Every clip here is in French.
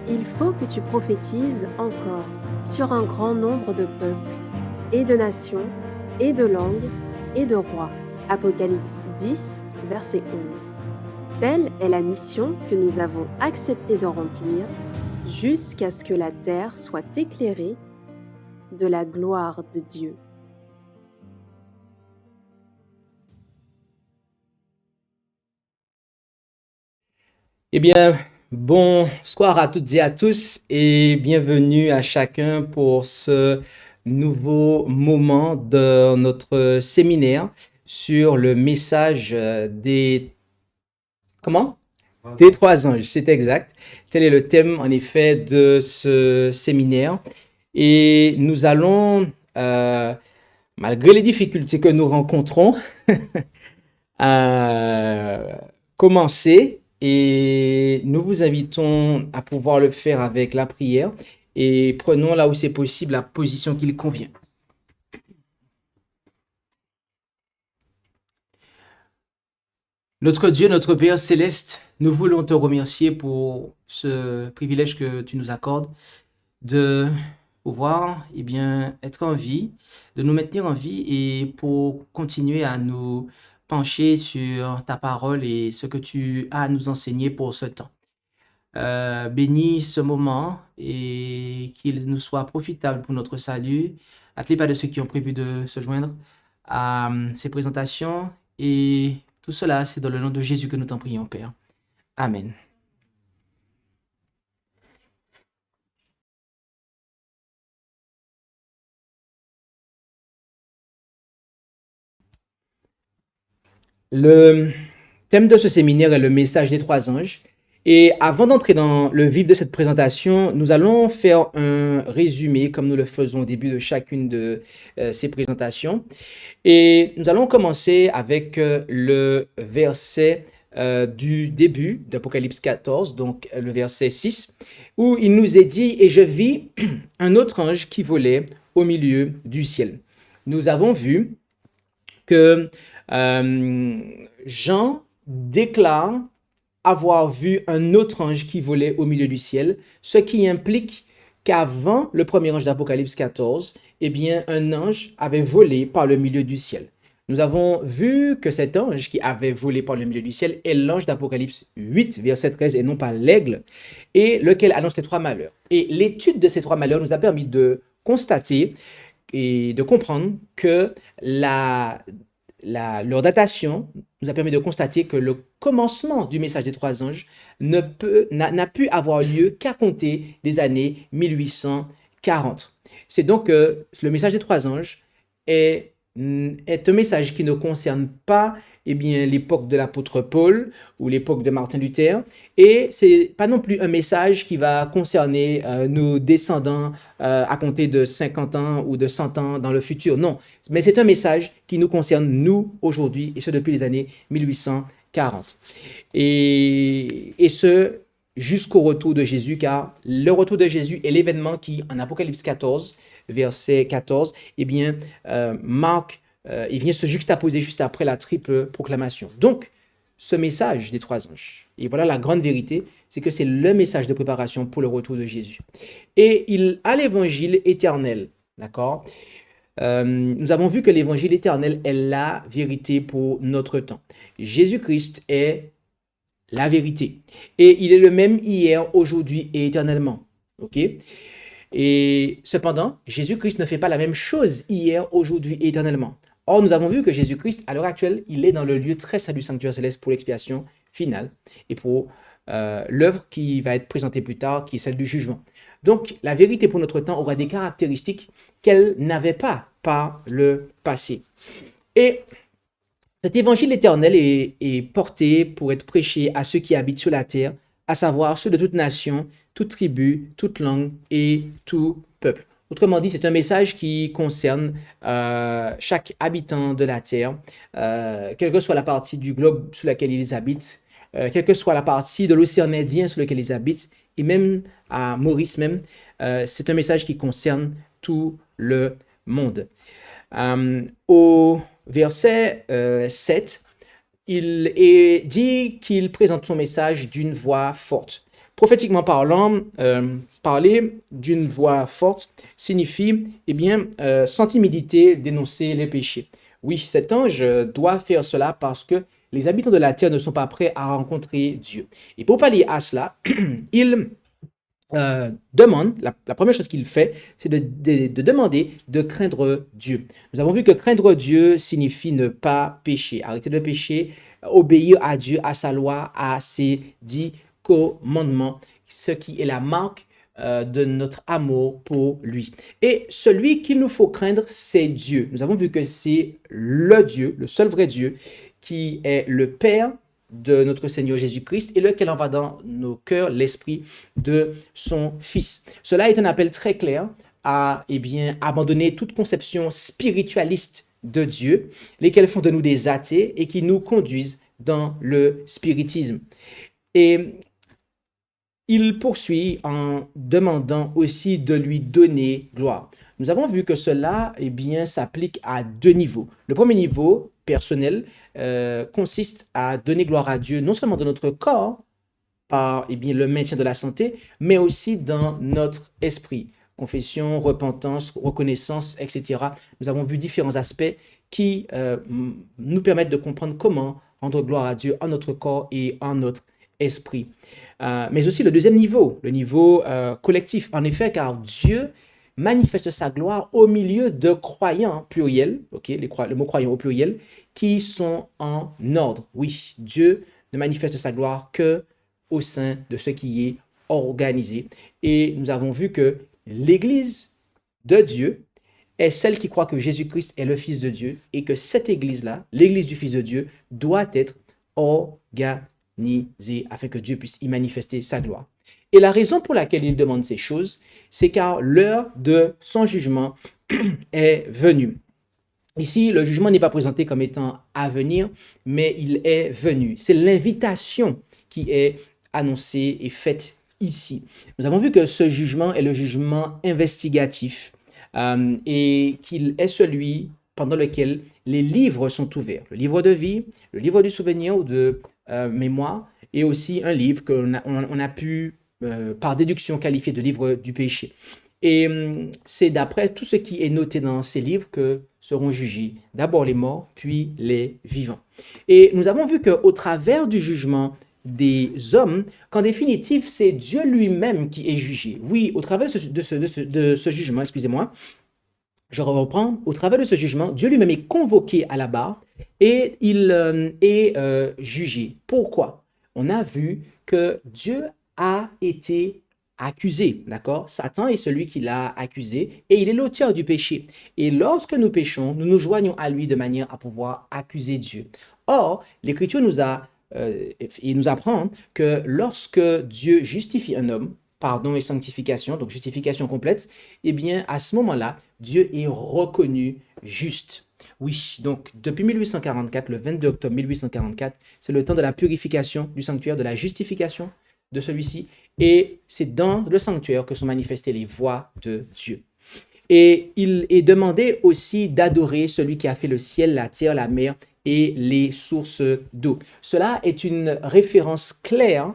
Il faut que tu prophétises encore sur un grand nombre de peuples, et de nations, et de langues, et de rois. Apocalypse 10, verset 11. Telle est la mission que nous avons accepté de remplir jusqu'à ce que la terre soit éclairée de la gloire de Dieu. Eh bien, bonsoir à toutes et à tous et bienvenue à chacun pour ce nouveau moment de notre séminaire sur le message des... Comment? Des trois anges, c'est exact. Tel est le thème en effet de ce séminaire. Et nous allons, malgré les difficultés que nous rencontrons, commencer et nous vous invitons à pouvoir le faire avec la prière et prenons là où c'est possible la position qu'il convient. Notre Dieu, notre Père céleste, nous voulons te remercier pour ce privilège que tu nous accordes de pouvoir être en vie, de nous maintenir en vie et pour continuer à nous pencher sur ta parole et ce que tu as à nous enseigner pour ce temps. Bénis ce moment et qu'il nous soit profitable pour notre salut. Attelez pas de ceux qui ont prévu de se joindre à ces présentations et tout cela, c'est dans le nom de Jésus que nous t'en prions, Père. Amen. Le thème de ce séminaire est le message des trois anges. Et avant d'entrer dans le vif de cette présentation, nous allons faire un résumé comme nous le faisons au début de chacune de ces présentations. Et nous allons commencer avec le verset du début d'Apocalypse 14, donc le verset 6, où il nous est dit « Et je vis un autre ange qui volait au milieu du ciel ». Nous avons vu que Jean déclare avoir vu un autre ange qui volait au milieu du ciel, ce qui implique qu'avant le premier ange d'Apocalypse 14, eh bien, un ange avait volé par le milieu du ciel. Nous avons vu que cet ange qui avait volé par le milieu du ciel est l'ange d'Apocalypse 8, verset 13, et non pas l'aigle, et lequel annonce les trois malheurs. Et l'étude de ces trois malheurs nous a permis de constater et de comprendre que leur datation nous a permis de constater que le commencement du message des trois anges n'a pu avoir lieu qu'à compter des années 1840. C'est donc que le message des trois anges est un message qui ne concerne pas l'époque de l'apôtre Paul ou l'époque de Martin Luther, et c'est pas non plus un message qui va concerner nos descendants à compter de 50 ans ou de 100 ans dans le futur. Non, mais c'est un message qui nous concerne nous aujourd'hui, et ce depuis les années 1840. Et ce, jusqu'au retour de Jésus, car le retour de Jésus est l'événement qui, en Apocalypse 14, verset 14, marque, il vient se juxtaposer juste après la triple proclamation. Donc, ce message des trois anges, et voilà la grande vérité, c'est que c'est le message de préparation pour le retour de Jésus. Et il a l'évangile éternel, d'accord? Nous avons vu que l'évangile éternel est la vérité pour notre temps. Jésus-Christ est la vérité. Et il est le même hier, aujourd'hui et éternellement. Ok? Et cependant, Jésus-Christ ne fait pas la même chose hier, aujourd'hui et éternellement. Or, nous avons vu que Jésus-Christ, à l'heure actuelle, il est dans le lieu très saint du sanctuaire céleste pour l'expiation finale et pour l'œuvre qui va être présentée plus tard, qui est celle du jugement. Donc, la vérité pour notre temps aura des caractéristiques qu'elle n'avait pas par le passé. Et cet évangile éternel est porté pour être prêché à ceux qui habitent sur la terre, à savoir ceux de toute nation, toute tribu, toute langue et tout peuple. Autrement dit, c'est un message qui concerne chaque habitant de la terre, quelle que soit la partie du globe sur laquelle ils habitent, quelle que soit la partie de l'océan Indien sur laquelle ils habitent, et même à Maurice même, c'est un message qui concerne tout le monde. Au verset 7, dit qu'il présente son message d'une voix forte. Prophétiquement parlant, parler d'une voix forte signifie, sans timidité, dénoncer les péchés. Oui, cet ange doit faire cela parce que les habitants de la terre ne sont pas prêts à rencontrer Dieu. Et pour pallier à cela, il demande, la première chose qu'il fait, c'est de demander de craindre Dieu. Nous avons vu que craindre Dieu signifie ne pas pécher, arrêter de pécher, obéir à Dieu, à sa loi, à ses 10 commandements, ce qui est la marque de notre amour pour lui. Et celui qu'il nous faut craindre, c'est Dieu. Nous avons vu que c'est le Dieu, le seul vrai Dieu, qui est le Père de notre Seigneur Jésus-Christ et lequel envoie dans nos cœurs l'esprit de son Fils. Cela est un appel très clair à abandonner toute conception spiritualiste de Dieu, lesquels font de nous des athées et qui nous conduisent dans le spiritisme. Et il poursuit en demandant aussi de lui donner gloire. Nous avons vu que cela s'applique à 2 niveaux. Le premier niveau, personnel, consiste à donner gloire à Dieu, non seulement dans notre corps, par le maintien de la santé, mais aussi dans notre esprit. Confession, repentance, reconnaissance, etc. Nous avons vu différents aspects qui nous permettent de comprendre comment rendre gloire à Dieu en notre corps et en notre esprit. Mais aussi le deuxième niveau, le niveau collectif. En effet, car Dieu manifeste sa gloire au milieu de croyants pluriels, le mot croyant au pluriel, qui sont en ordre. Oui, Dieu ne manifeste sa gloire que au sein de ce qui est organisé. Et nous avons vu que l'Église de Dieu est celle qui croit que Jésus-Christ est le Fils de Dieu et que cette Église-là, l'Église du Fils de Dieu, doit être organisée afin que Dieu puisse y manifester sa gloire. Et la raison pour laquelle il demande ces choses, c'est car l'heure de son jugement est venue. Ici, le jugement n'est pas présenté comme étant à venir, mais il est venu. C'est l'invitation qui est annoncée et faite ici. Nous avons vu que ce jugement est le jugement investigatif et qu'il est celui pendant lequel les livres sont ouverts. Le livre de vie, le livre du souvenir ou de mémoire et aussi un livre qu'on a pu par déduction qualifié de livre du péché. Et c'est d'après tout ce qui est noté dans ces livres que seront jugés d'abord les morts, puis les vivants. Et nous avons vu qu'au travers du jugement des hommes, qu'en définitive, c'est Dieu lui-même qui est jugé. Oui, au travers de ce jugement, excusez-moi, je reprends, au travers de ce jugement, Dieu lui-même est convoqué à la barre et il est jugé. Pourquoi? On a vu que Dieu a été accusé, d'accord? Satan est celui qui l'a accusé et il est l'auteur du péché. Et lorsque nous péchons, nous nous joignons à lui de manière à pouvoir accuser Dieu. Or, l'Écriture nous apprend que lorsque Dieu justifie un homme, pardon et sanctification, donc justification complète, à ce moment-là, Dieu est reconnu juste. Oui, donc depuis 1844, le 22 octobre 1844, c'est le temps de la purification du sanctuaire, de la justification de celui-ci, et c'est dans le sanctuaire que sont manifestées les voies de Dieu. Et il est demandé aussi d'adorer celui qui a fait le ciel, la terre, la mer et les sources d'eau. Cela est une référence claire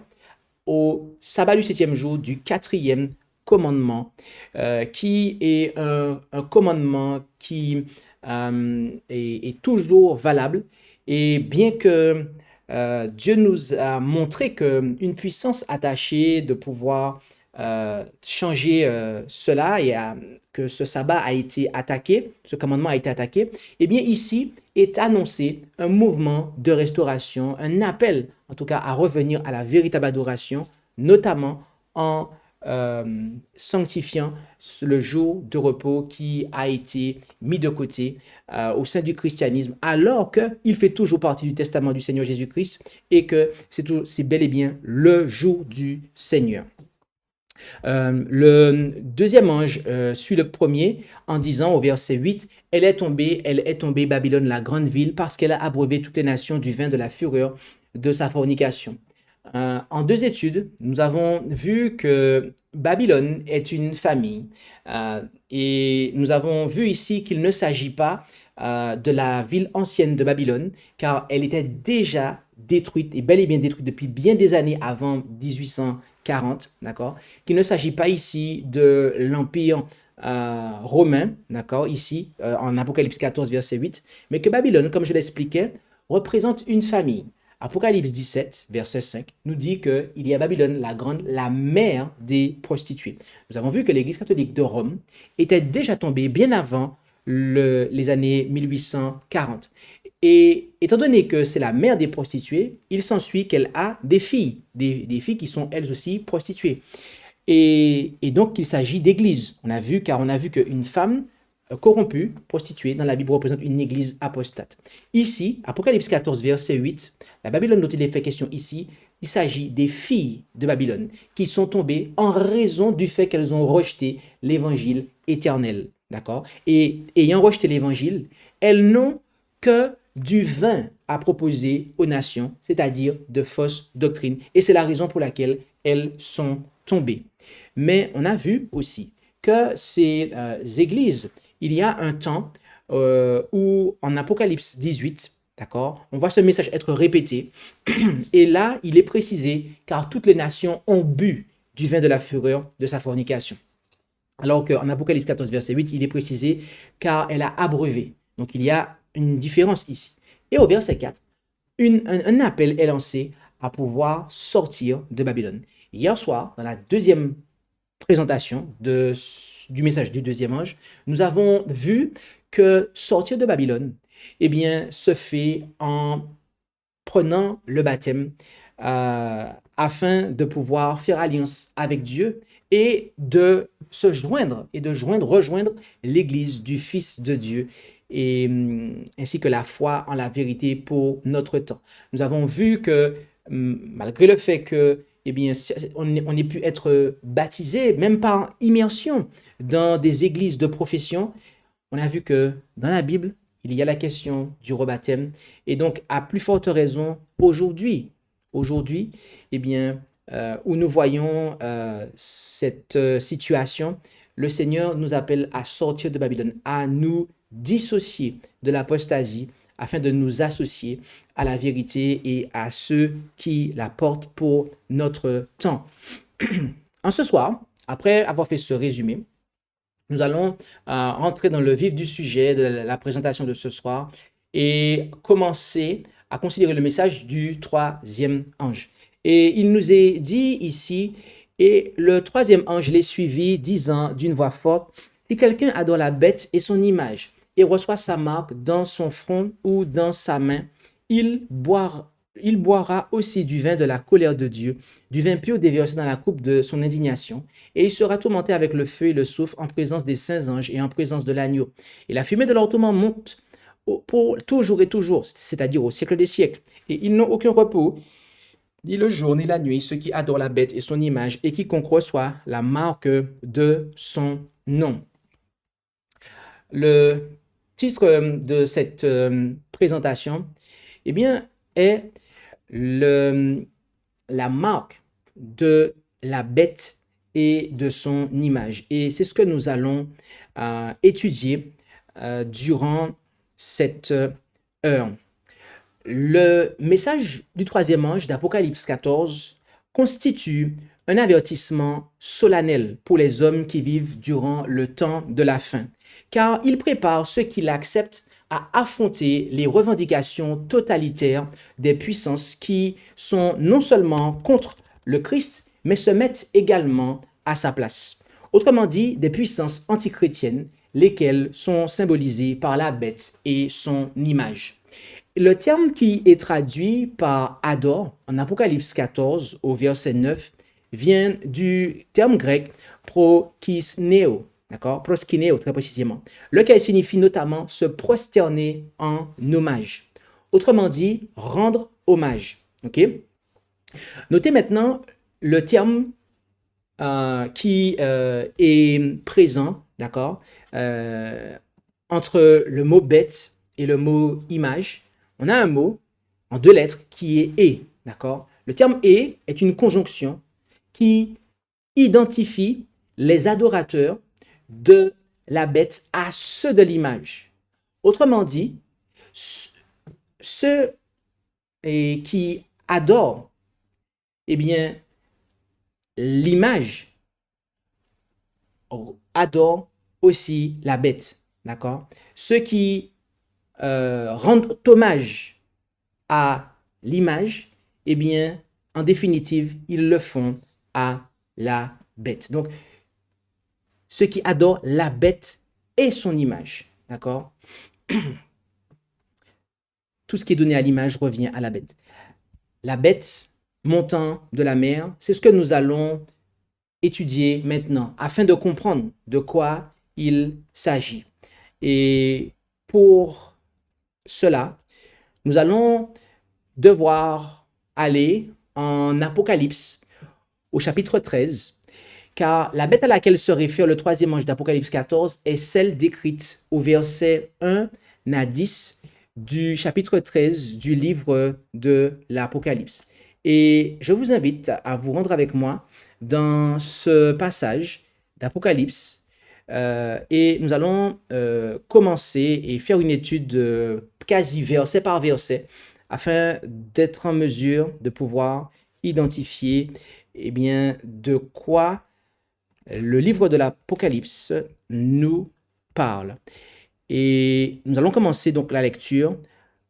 au sabbat du 7e jour du 4e commandement, qui est un commandement qui est toujours valable. Et bien que Dieu nous a montré qu'une puissance attachée de pouvoir changer cela et que ce sabbat a été attaqué, ce commandement a été attaqué, ici est annoncé un mouvement de restauration, un appel en tout cas à revenir à la véritable adoration, notamment en sanctifiant le jour de repos qui a été mis de côté au sein du christianisme, alors qu'il fait toujours partie du testament du Seigneur Jésus-Christ et que c'est bel et bien le jour du Seigneur. Le deuxième ange suit le premier en disant au verset 8, « Elle est tombée, Babylone, la grande ville, parce qu'elle a abreuvé toutes les nations du vin de la fureur de sa fornication. » En deux études, nous avons vu que Babylone est une famille et nous avons vu ici qu'il ne s'agit pas de la ville ancienne de Babylone, car elle était déjà détruite et bel et bien détruite depuis bien des années avant 1840, d'accord? Qu'il ne s'agit pas ici de l'Empire romain, d'accord, ici en Apocalypse 14, verset 8, mais que Babylone, comme je l'expliquais, représente une famille. Apocalypse 17, verset 5, nous dit qu'il y a Babylone, la grande, la mère des prostituées. Nous avons vu que l'Église catholique de Rome était déjà tombée bien avant les années 1840. Et étant donné que c'est la mère des prostituées, il s'ensuit qu'elle a des filles, des filles qui sont elles aussi prostituées. Et donc qu'il s'agit d'église. Car on a vu qu'une femme corrompue, prostituée, dans la Bible représente une église apostate. Ici, Apocalypse 14, verset 8, la Babylone dont il est fait question ici, il s'agit des filles de Babylone qui sont tombées en raison du fait qu'elles ont rejeté l'évangile éternel. D'accord? Et ayant rejeté l'évangile, elles n'ont que du vin à proposer aux nations, c'est-à-dire de fausses doctrines. Et c'est la raison pour laquelle elles sont tombées. Mais on a vu aussi que ces églises, il y a un temps où en Apocalypse 18, d'accord, on voit ce message être répété. Et là, il est précisé, car toutes les nations ont bu du vin de la fureur de sa fornication. Alors qu'en Apocalypse 14, verset 8, il est précisé, car elle a abreuvé. Donc il y a une différence ici. Et au verset 4, un appel est lancé à pouvoir sortir de Babylone. Hier soir, dans la deuxième présentation du message du deuxième ange, nous avons vu que sortir de Babylone, eh bien, se fait en prenant le baptême afin de pouvoir faire alliance avec Dieu et de se joindre et de rejoindre l'Église du Fils de Dieu et ainsi que la foi en la vérité pour notre temps. Nous avons vu que malgré le fait que eh bien, on ait pu être baptisé, même par immersion, dans des églises de profession, on a vu que dans la Bible, il y a la question du rebaptême. Et donc, à plus forte raison, aujourd'hui, eh bien, où nous voyons cette situation, le Seigneur nous appelle à sortir de Babylone, à nous dissocier de l'apostasie, afin de nous associer à la vérité et à ceux qui la portent pour notre temps. En ce soir, après avoir fait ce résumé, nous allons rentrer dans le vif du sujet de la présentation de ce soir et commencer à considérer le message du troisième ange. Et il nous est dit ici, et le troisième ange les suivit, disant d'une voix forte, si quelqu'un adore la bête et son image, et reçoit sa marque dans son front ou dans sa main, il boira aussi du vin de la colère de Dieu, du vin pur déversé dans la coupe de son indignation, et il sera tourmenté avec le feu et le soufre en présence des saints anges et en présence de l'agneau. Et la fumée de leur tourment monte pour toujours et toujours, c'est-à-dire au siècle des siècles. Et ils n'ont aucun repos, ni le jour ni la nuit, ceux qui adorent la bête et son image, et quiconque reçoit la marque de son nom. Le titre de cette présentation, eh bien, est la marque de la bête et de son image. Et c'est ce que nous allons étudier durant cette heure. Le message du troisième ange d'Apocalypse 14 constitue un avertissement solennel pour les hommes qui vivent durant le temps de la fin, car il prépare ceux qui l'acceptent à affronter les revendications totalitaires des puissances qui sont non seulement contre le Christ, mais se mettent également à sa place. Autrement dit, des puissances antichrétiennes, lesquelles sont symbolisées par la bête et son image. Le terme qui est traduit par adore en Apocalypse 14 au verset 9 vient du terme grec proskineo, d'accord, proskineo très précisément, lequel signifie notamment se prosterner en hommage. Autrement dit, rendre hommage. Ok. Notez maintenant le terme qui est présent, d'accord, entre le mot bête et le mot image. On a un mot en deux lettres qui est « et », d'accord? Le terme est une conjonction qui identifie les adorateurs de la bête à ceux de l'image. Autrement dit, ceux qui adorent, eh bien, l'image adorent aussi la bête, d'accord? Ceux qui rendent hommage à l'image, eh bien, en définitive, ils le font à la bête. Donc, ceux qui adorent la bête et son image, d'accord? Tout ce qui est donné à l'image revient à la bête. La bête montant de la mer, c'est ce que nous allons étudier maintenant afin de comprendre de quoi il s'agit. Et pour cela, nous allons devoir aller en Apocalypse au chapitre 13, car la bête à laquelle se réfère le troisième ange d'Apocalypse 14 est celle décrite au verset 1 à 10 du chapitre 13 du livre de l'Apocalypse. Et je vous invite à vous rendre avec moi dans ce passage d'Apocalypse et nous allons commencer et faire une étude quasi verset par verset afin d'être en mesure de pouvoir identifier eh bien, de quoi le livre de l'Apocalypse nous parle. Et nous allons commencer donc la lecture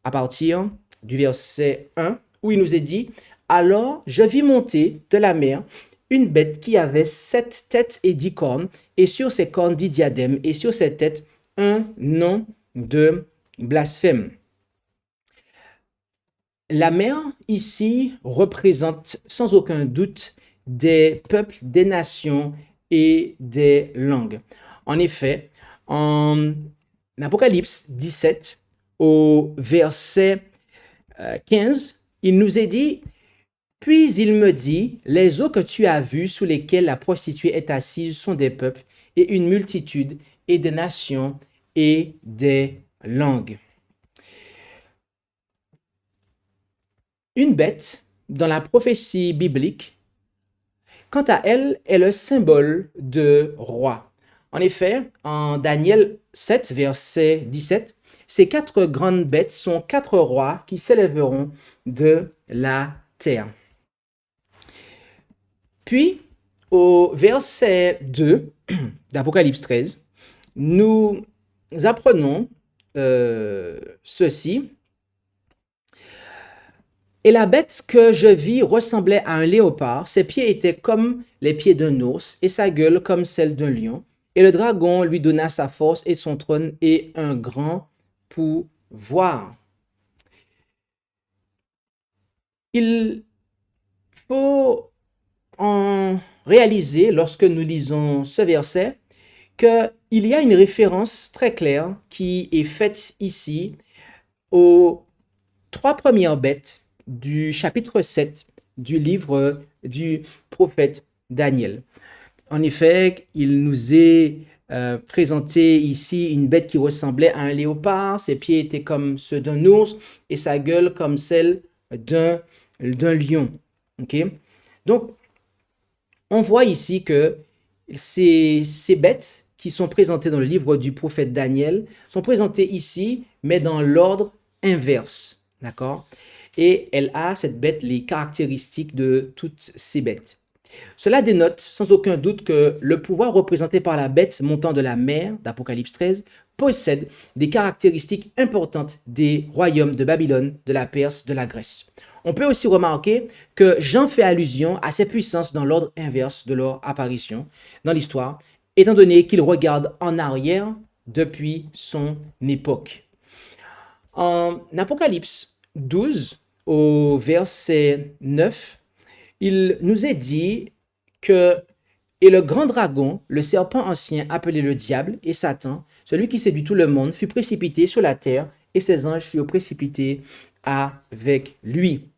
à partir du verset 1 où il nous est dit « Alors je vis monter de la mer une bête qui avait 7 têtes et 10 cornes, et sur ses cornes 10 diadèmes, et sur ses têtes un nom de blasphème. » La mer ici représente sans aucun doute des peuples, des nations et des langues. En effet, en Apocalypse 17, au verset 15, il nous est dit « Puis il me dit, les eaux que tu as vues sous lesquelles la prostituée est assise sont des peuples et une multitude et des nations et des langues. » Une bête, dans la prophétie biblique, quant à elle, est le symbole de roi. En effet, en Daniel 7, verset 17, ces 4 grandes bêtes sont 4 rois qui s'élèveront de la terre. Puis, au verset 2 d'Apocalypse 13, nous apprenons ceci. Et la bête que je vis ressemblait à un léopard, ses pieds étaient comme les pieds d'un ours et sa gueule comme celle d'un lion. Et le dragon lui donna sa force et son trône et un grand pouvoir. Il faut en réaliser, lorsque nous lisons ce verset, qu'il y a une référence très claire qui est faite ici aux 3 premières bêtes du chapitre 7 du livre du prophète Daniel. En effet, il nous est présenté ici une bête qui ressemblait à un léopard, ses pieds étaient comme ceux d'un ours et sa gueule comme celle d'un lion. Okay? Donc, on voit ici que ces bêtes qui sont présentées dans le livre du prophète Daniel sont présentées ici, mais dans l'ordre inverse. D'accord? Et elle a, cette bête, les caractéristiques de toutes ces bêtes. Cela dénote sans aucun doute que le pouvoir représenté par la bête montant de la mer d'Apocalypse 13 possède des caractéristiques importantes des royaumes de Babylone, de la Perse, de la Grèce. On peut aussi remarquer que Jean fait allusion à ces puissances dans l'ordre inverse de leur apparition dans l'histoire, étant donné qu'il regarde en arrière depuis son époque. En Apocalypse 12, au verset 9, il nous est dit que « Et le grand dragon, le serpent ancien appelé le diable et Satan, celui qui séduit tout le monde, fut précipité sur la terre et ses anges furent précipités avec lui. »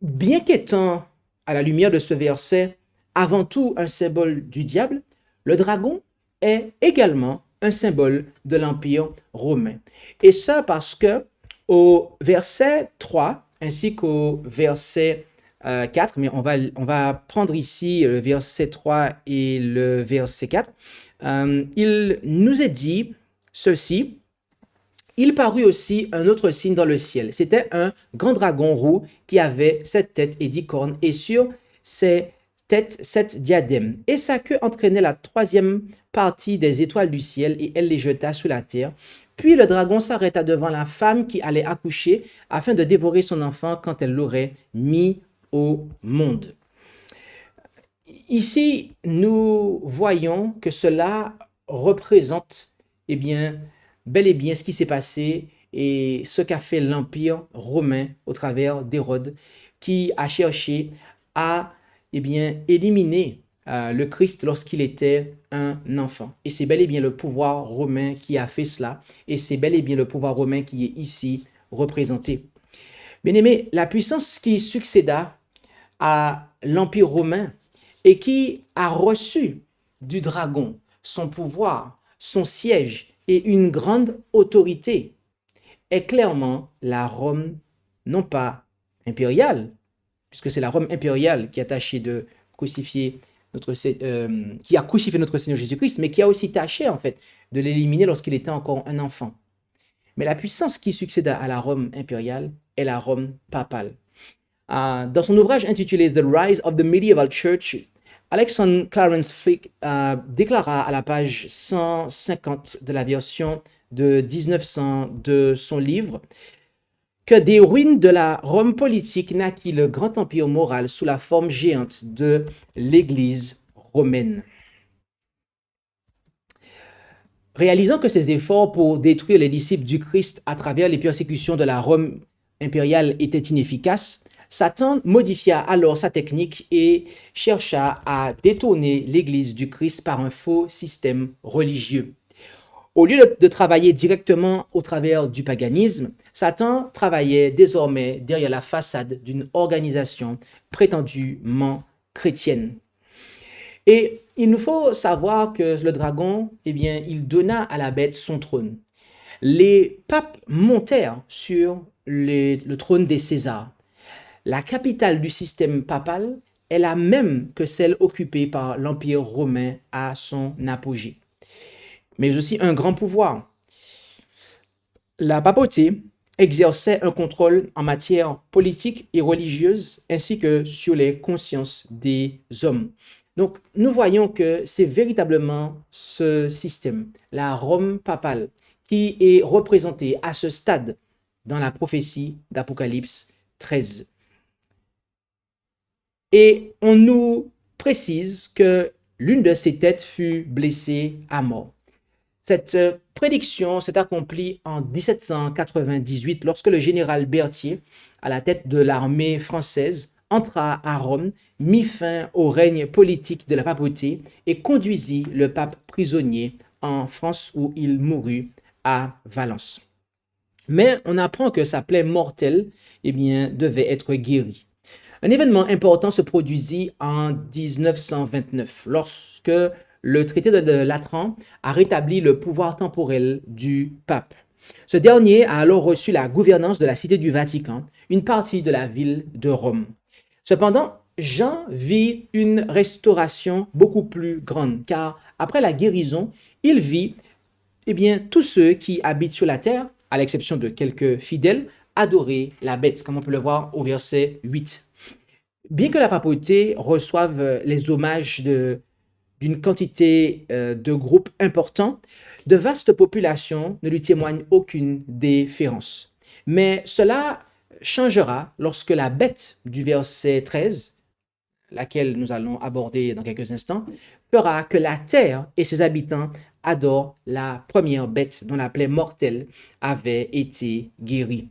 Bien qu'étant, à la lumière de ce verset, avant tout un symbole du diable, le dragon est également un symbole de l'Empire romain. Et ça parce que au verset 3 ainsi qu'au verset 4, mais on va prendre ici le verset 3 et le verset 4. Il nous est dit ceci. Il parut aussi un autre signe dans le ciel. C'était un grand dragon roux qui avait 7 têtes et 10 cornes, et sur ses têtes 7 diadèmes. Et sa queue entraînait la troisième partie des étoiles du ciel, et elle les jeta sous la terre. Puis le dragon s'arrêta devant la femme qui allait accoucher, afin de dévorer son enfant quand elle l'aurait mis au monde. Ici, nous voyons que cela représente, eh bien, bel et bien ce qui s'est passé et ce qu'a fait l'Empire romain au travers d'Hérode, qui a cherché à, eh bien, éliminer le Christ lorsqu'il était un enfant. Et c'est bel et bien le pouvoir romain qui a fait cela, et c'est bel et bien le pouvoir romain qui est ici représenté. Bien aimé, la puissance qui succéda à l'Empire romain et qui a reçu du dragon son pouvoir, son siège et une grande autorité est clairement la Rome, non pas impériale, puisque c'est la Rome impériale qui a tâché de crucifier qui a crucifié notre Seigneur Jésus-Christ, mais qui a aussi tâché en fait de l'éliminer lorsqu'il était encore un enfant. Mais la puissance qui succéda à la Rome impériale est la Rome papale. Dans son ouvrage intitulé The Rise of the Medieval Church, Alexander Clarence Flick déclara à la page 150 de la version de 1900 de son livre que des ruines de la Rome politique naquit le grand empire moral sous la forme géante de l'Église romaine. Réalisant que ses efforts pour détruire les disciples du Christ à travers les persécutions de la Rome impériale étaient inefficaces, Satan modifia alors sa technique et chercha à détourner l'Église du Christ par un faux système religieux. Au lieu de travailler directement au travers du paganisme, Satan travaillait désormais derrière la façade d'une organisation prétendument chrétienne. Et il nous faut savoir que le dragon, eh bien, il donna à la bête son trône. Les papes montèrent sur le trône des Césars. La capitale du système papal est la même que celle occupée par l'Empire romain à son apogée, mais aussi un grand pouvoir. La papauté exerçait un contrôle en matière politique et religieuse, ainsi que sur les consciences des hommes. Donc, nous voyons que c'est véritablement ce système, la Rome papale, qui est représenté à ce stade dans la prophétie d'Apocalypse 13. Et on nous précise que l'une de ses têtes fut blessée à mort. Cette prédiction s'est accomplie en 1798 lorsque le général Berthier, à la tête de l'armée française, entra à Rome, mit fin au règne politique de la papauté et conduisit le pape prisonnier en France où il mourut à Valence. Mais on apprend que sa plaie mortelle, eh bien, devait être guérie. Un événement important se produisit en 1929 lorsque le traité de Latran a rétabli le pouvoir temporel du pape. Ce dernier a alors reçu la gouvernance de la Cité du Vatican, une partie de la ville de Rome. Cependant, Jean vit une restauration beaucoup plus grande, car après la guérison, il vit tous ceux qui habitent sur la terre, à l'exception de quelques fidèles, adorer la bête, comme on peut le voir au verset 8. Bien que la papauté reçoive les hommages d'une quantité de groupes importants, de vastes populations ne lui témoignent aucune déférence. Mais cela changera lorsque la bête du verset 13, laquelle nous allons aborder dans quelques instants, fera que la terre et ses habitants adorent la première bête dont la plaie mortelle avait été guérie.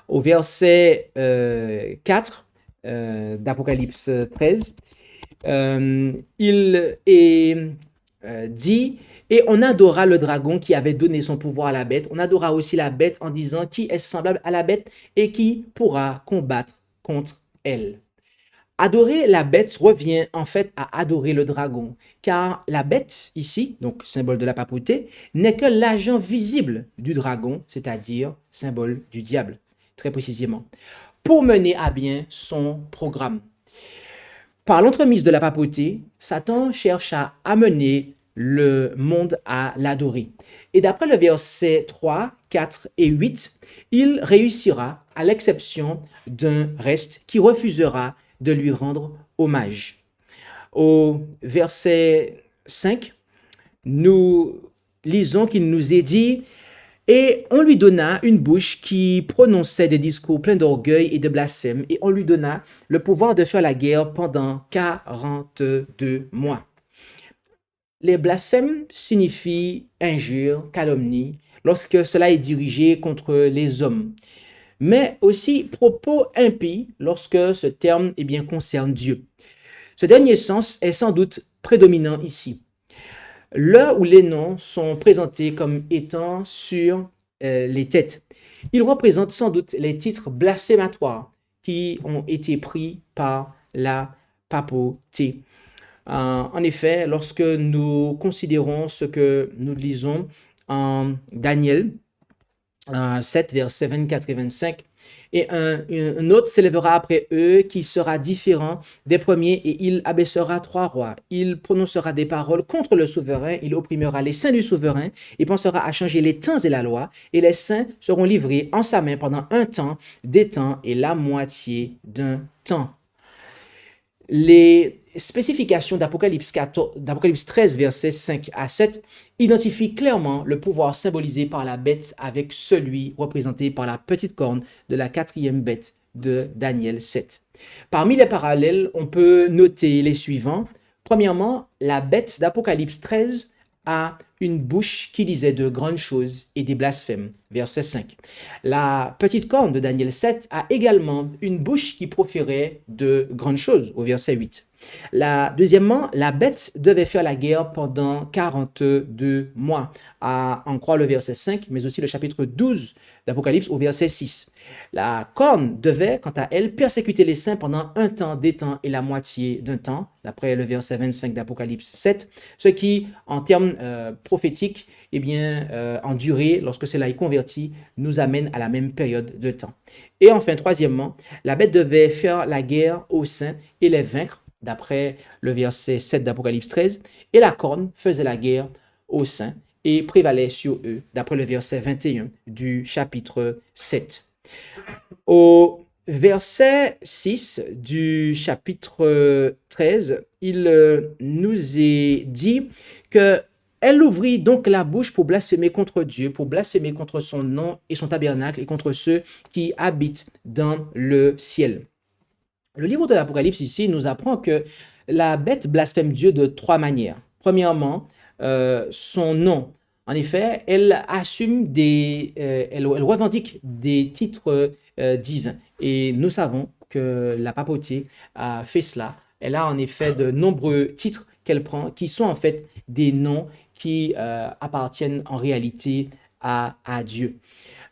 Au verset 4 d'Apocalypse 13, il est dit « Et on adora le dragon qui avait donné son pouvoir à la bête. On adora aussi la bête en disant qui est semblable à la bête et qui pourra combattre contre elle. » Adorer la bête revient en fait à adorer le dragon, car la bête ici, donc symbole de la papauté, n'est que l'agent visible du dragon, c'est-à-dire symbole du diable, très précisément. pour mener à bien son programme. Par l'entremise de la papauté, Satan cherche à amener le monde à l'adorer. Et d'après le verset 3, 4 et 8, il réussira à l'exception d'un reste qui refusera de lui rendre hommage. Au verset 5, nous lisons qu'il nous est dit: et on lui donna une bouche qui prononçait des discours pleins d'orgueil et de blasphème, et on lui donna le pouvoir de faire la guerre pendant 42 mois. Les blasphèmes signifient injure, calomnie, lorsque cela est dirigé contre les hommes, mais aussi propos impies lorsque ce terme concerne Dieu. Ce dernier sens est sans doute prédominant ici. Là où les noms sont présentés comme étant sur les têtes, ils représentent sans doute les titres blasphématoires qui ont été pris par la papauté. En effet, lorsque nous considérons ce que nous lisons en Daniel 7, versets 24 et 25, et un autre s'élèvera après eux qui sera différent des premiers, et il abaissera 3 rois. Il prononcera des paroles contre le souverain, il opprimera les saints du souverain, il pensera à changer les temps et la loi, et les saints seront livrés en sa main pendant un temps, des temps et la moitié d'un temps. Les spécifications d'Apocalypse 13, versets 5 à 7, identifient clairement le pouvoir symbolisé par la bête avec celui représenté par la petite corne de la 4e bête de Daniel 7. Parmi les parallèles, on peut noter les suivants. Premièrement, la bête d'Apocalypse 13 a une bouche qui disait de grandes choses et des blasphèmes, verset 5. La petite corne de Daniel 7 a également une bouche qui proférait de grandes choses, au verset 8. Deuxièmement, la bête devait faire la guerre pendant 42 mois, à en croire le verset 5, mais aussi le chapitre 12 d'Apocalypse au verset 6. La corne devait, quant à elle, persécuter les saints pendant un temps, des temps et la moitié d'un temps, d'après le verset 25 d'Apocalypse 7, ce qui, en termes prophétiques, en durée, lorsque cela est converti, nous amène à la même période de temps. Et enfin, troisièmement, la bête devait faire la guerre aux saints et les vaincre, d'après le verset 7 d'Apocalypse 13, et la corne faisait la guerre aux saints et prévalait sur eux, d'après le verset 21 du chapitre 7. Au verset 6 du chapitre 13, il nous est dit que elle ouvrit donc la bouche pour blasphémer contre Dieu, pour blasphémer contre son nom et son tabernacle et contre ceux qui habitent dans le ciel. Le livre de l'Apocalypse ici nous apprend que la bête blasphème Dieu de 3 manières. Premièrement, son nom. En effet, elle assume elle revendique des titres divins. Et nous savons que la papauté a fait cela. Elle a en effet de nombreux titres qu'elle prend, qui sont en fait des noms qui appartiennent en réalité à Dieu.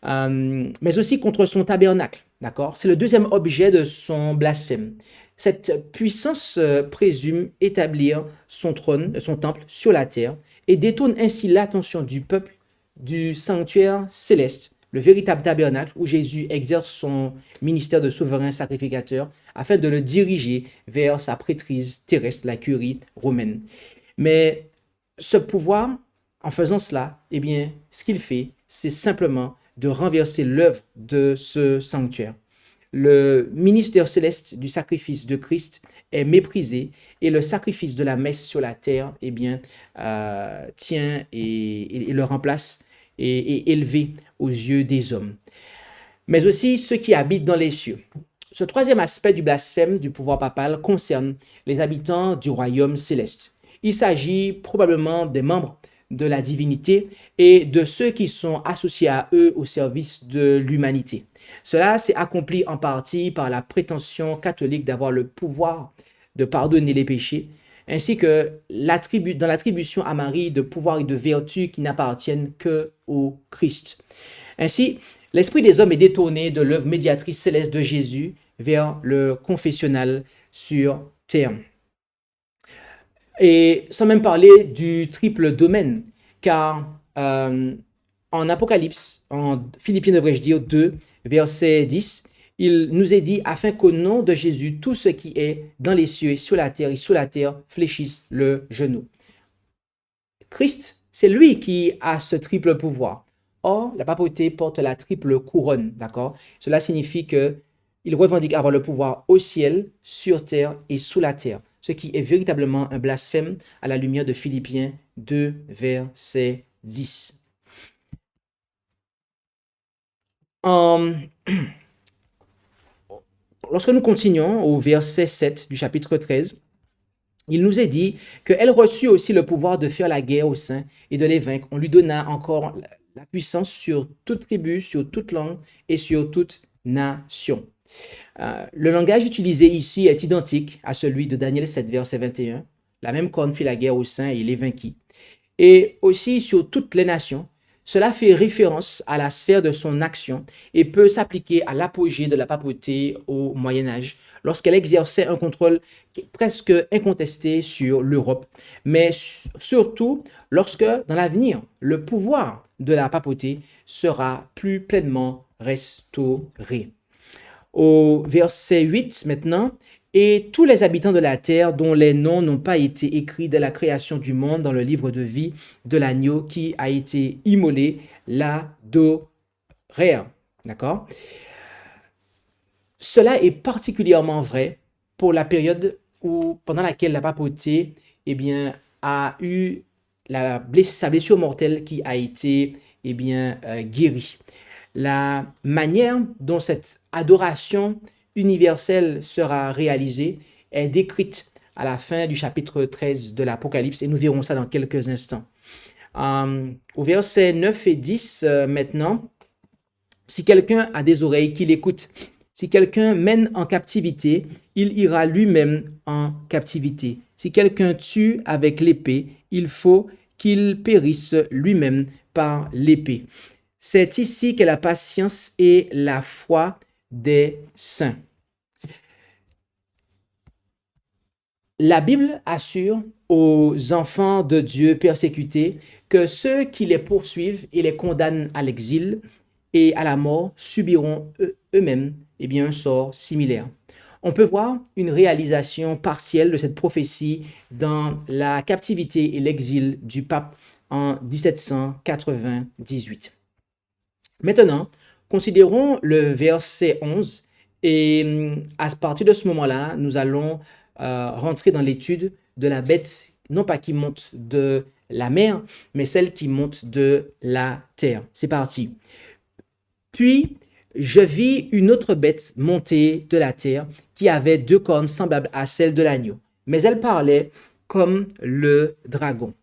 Mais aussi contre son tabernacle. D'accord? C'est le deuxième objet de son blasphème. Cette puissance présume établir son trône, son temple sur la terre et détourne ainsi l'attention du peuple du sanctuaire céleste, le véritable tabernacle où Jésus exerce son ministère de souverain sacrificateur afin de le diriger vers sa prêtrise terrestre, la curie romaine. Mais ce pouvoir, en faisant cela, ce qu'il fait, c'est simplement de renverser l'œuvre de ce sanctuaire. Le ministère céleste du sacrifice de Christ est méprisé et le sacrifice de la messe sur la terre tient et le remplace et est élevé aux yeux des hommes. Mais aussi ceux qui habitent dans les cieux. Ce troisième aspect du blasphème du pouvoir papal concerne les habitants du royaume céleste. Il s'agit probablement des membres de la divinité et de ceux qui sont associés à eux au service de l'humanité. Cela s'est accompli en partie par la prétention catholique d'avoir le pouvoir de pardonner les péchés, ainsi que dans l'attribution à Marie de pouvoir et de vertu qui n'appartiennent que au Christ. Ainsi, l'esprit des hommes est détourné de l'œuvre médiatrice céleste de Jésus vers le confessionnal sur terre. Et sans même parler du triple domaine, car en Apocalypse, en Philippiens devrais-je dire 2, verset 10, il nous est dit, afin qu'au nom de Jésus, tout ce qui est dans les cieux et sur la terre fléchisse le genou. Christ, c'est lui qui a ce triple pouvoir. Or, la papauté porte la triple couronne, d'accord? Cela signifie que il revendique avoir le pouvoir au ciel, sur terre et sous la terre, ce qui est véritablement un blasphème à la lumière de Philippiens 2, verset 10. Lorsque nous continuons au verset 7 du chapitre 13, il nous est dit qu'elle reçut aussi le pouvoir de faire la guerre aux saints et de les vaincre. On lui donna encore la puissance sur toute tribu, sur toute langue et sur toute nation. Le langage utilisé ici est identique à celui de Daniel 7, verset 21. La même corne fit la guerre aux saints et les vainquit. Et aussi sur toutes les nations. Cela fait référence à la sphère de son action et peut s'appliquer à l'apogée de la papauté au Moyen-Âge, lorsqu'elle exerçait un contrôle presque incontesté sur l'Europe, mais surtout lorsque, dans l'avenir, le pouvoir de la papauté sera plus pleinement restauré. Au verset 8 maintenant, et tous les habitants de la terre dont les noms n'ont pas été écrits dès la création du monde dans le livre de vie de l'agneau qui a été immolé l'adorèrent. D'accord? Cela est particulièrement vrai pour la période pendant laquelle la papauté a eu sa blessure mortelle qui a été guérie. La manière dont cette adoration universelle sera réalisée est décrite à la fin du chapitre 13 de l'Apocalypse et nous verrons ça dans quelques instants. Au verset 9 et 10 maintenant, si quelqu'un a des oreilles, qu'il écoute. Si quelqu'un mène en captivité, il ira lui-même en captivité. Si quelqu'un tue avec l'épée, il faut qu'il périsse lui-même par l'épée. C'est ici qu'est la patience et la foi des saints. La Bible assure aux enfants de Dieu persécutés que ceux qui les poursuivent et les condamnent à l'exil et à la mort subiront eux-mêmes un sort similaire. On peut voir une réalisation partielle de cette prophétie dans la captivité et l'exil du pape en 1798. Maintenant, considérons le verset 11 et à partir de ce moment-là, nous allons rentrer dans l'étude de la bête, non pas qui monte de la mer, mais celle qui monte de la terre. C'est parti. Puis, je vis une autre bête monter de la terre qui avait 2 cornes semblables à celles de l'agneau, mais elle parlait comme le dragon.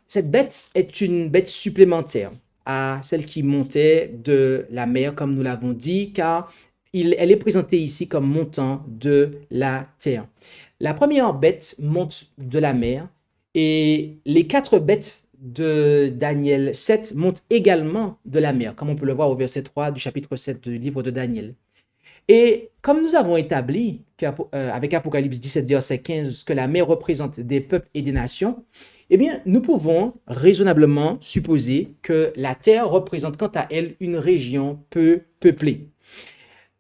Cette bête est une bête supplémentaire à celle qui montait de la mer, comme nous l'avons dit, car elle est présentée ici comme montant de la terre. La première bête monte de la mer et les 4 bêtes de Daniel 7 montent également de la mer, comme on peut le voir au verset 3 du chapitre 7 du livre de Daniel. Et comme nous avons établi avec Apocalypse 17, verset 15, que la mer représente des peuples et des nations, nous pouvons raisonnablement supposer que la terre représente quant à elle une région peu peuplée.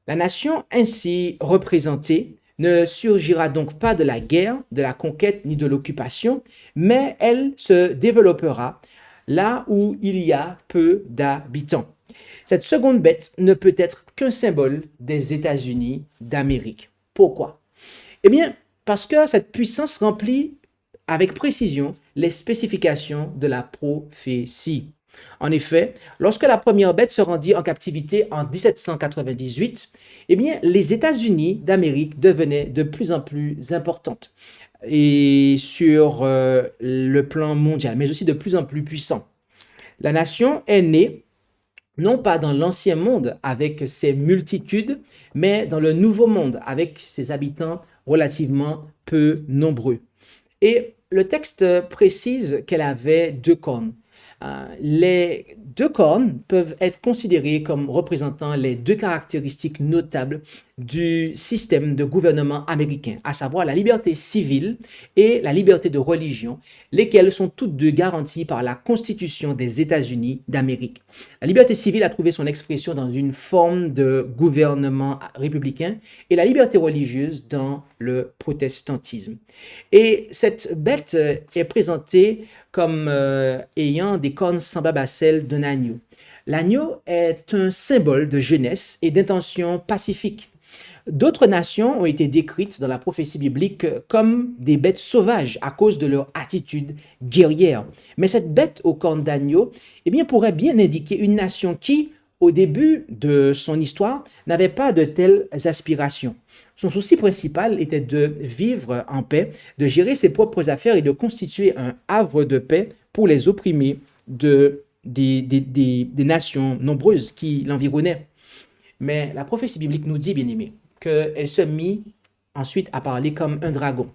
La nation ainsi représentée ne surgira donc pas de la guerre, de la conquête ni de l'occupation, mais elle se développera là où il y a peu d'habitants. Cette seconde bête ne peut être qu'un symbole des États-Unis d'Amérique. Pourquoi? Parce que cette puissance remplit avec précision les spécifications de la prophétie. En effet, lorsque la première bête se rendit en captivité en 1798, les États-Unis d'Amérique devenaient de plus en plus importantes et sur le plan mondial, mais aussi de plus en plus puissants. La nation est née non pas dans l'ancien monde avec ses multitudes, mais dans le nouveau monde avec ses habitants relativement peu nombreux. Et le texte précise qu'elle avait 2 cornes. Les deux cornes peuvent être considérées comme représentant les deux caractéristiques notables du système de gouvernement américain, à savoir la liberté civile et la liberté de religion, lesquelles sont toutes deux garanties par la Constitution des États-Unis d'Amérique. La liberté civile a trouvé son expression dans une forme de gouvernement républicain et la liberté religieuse dans le protestantisme. Et cette bête est présentée comme ayant des cornes semblables à celles d'un agneau. L'agneau est un symbole de jeunesse et d'intention pacifique. D'autres nations ont été décrites dans la prophétie biblique comme des bêtes sauvages à cause de leur attitude guerrière. Mais cette bête aux cornes d'agneau pourrait bien indiquer une nation qui, au début de son histoire, n'avait pas de telles aspirations. Son souci principal était de vivre en paix, de gérer ses propres affaires et de constituer un havre de paix pour les opprimés des nations nombreuses qui l'environnaient. Mais la prophétie biblique nous dit, bien aimé, qu'elle se mit ensuite à parler comme un dragon.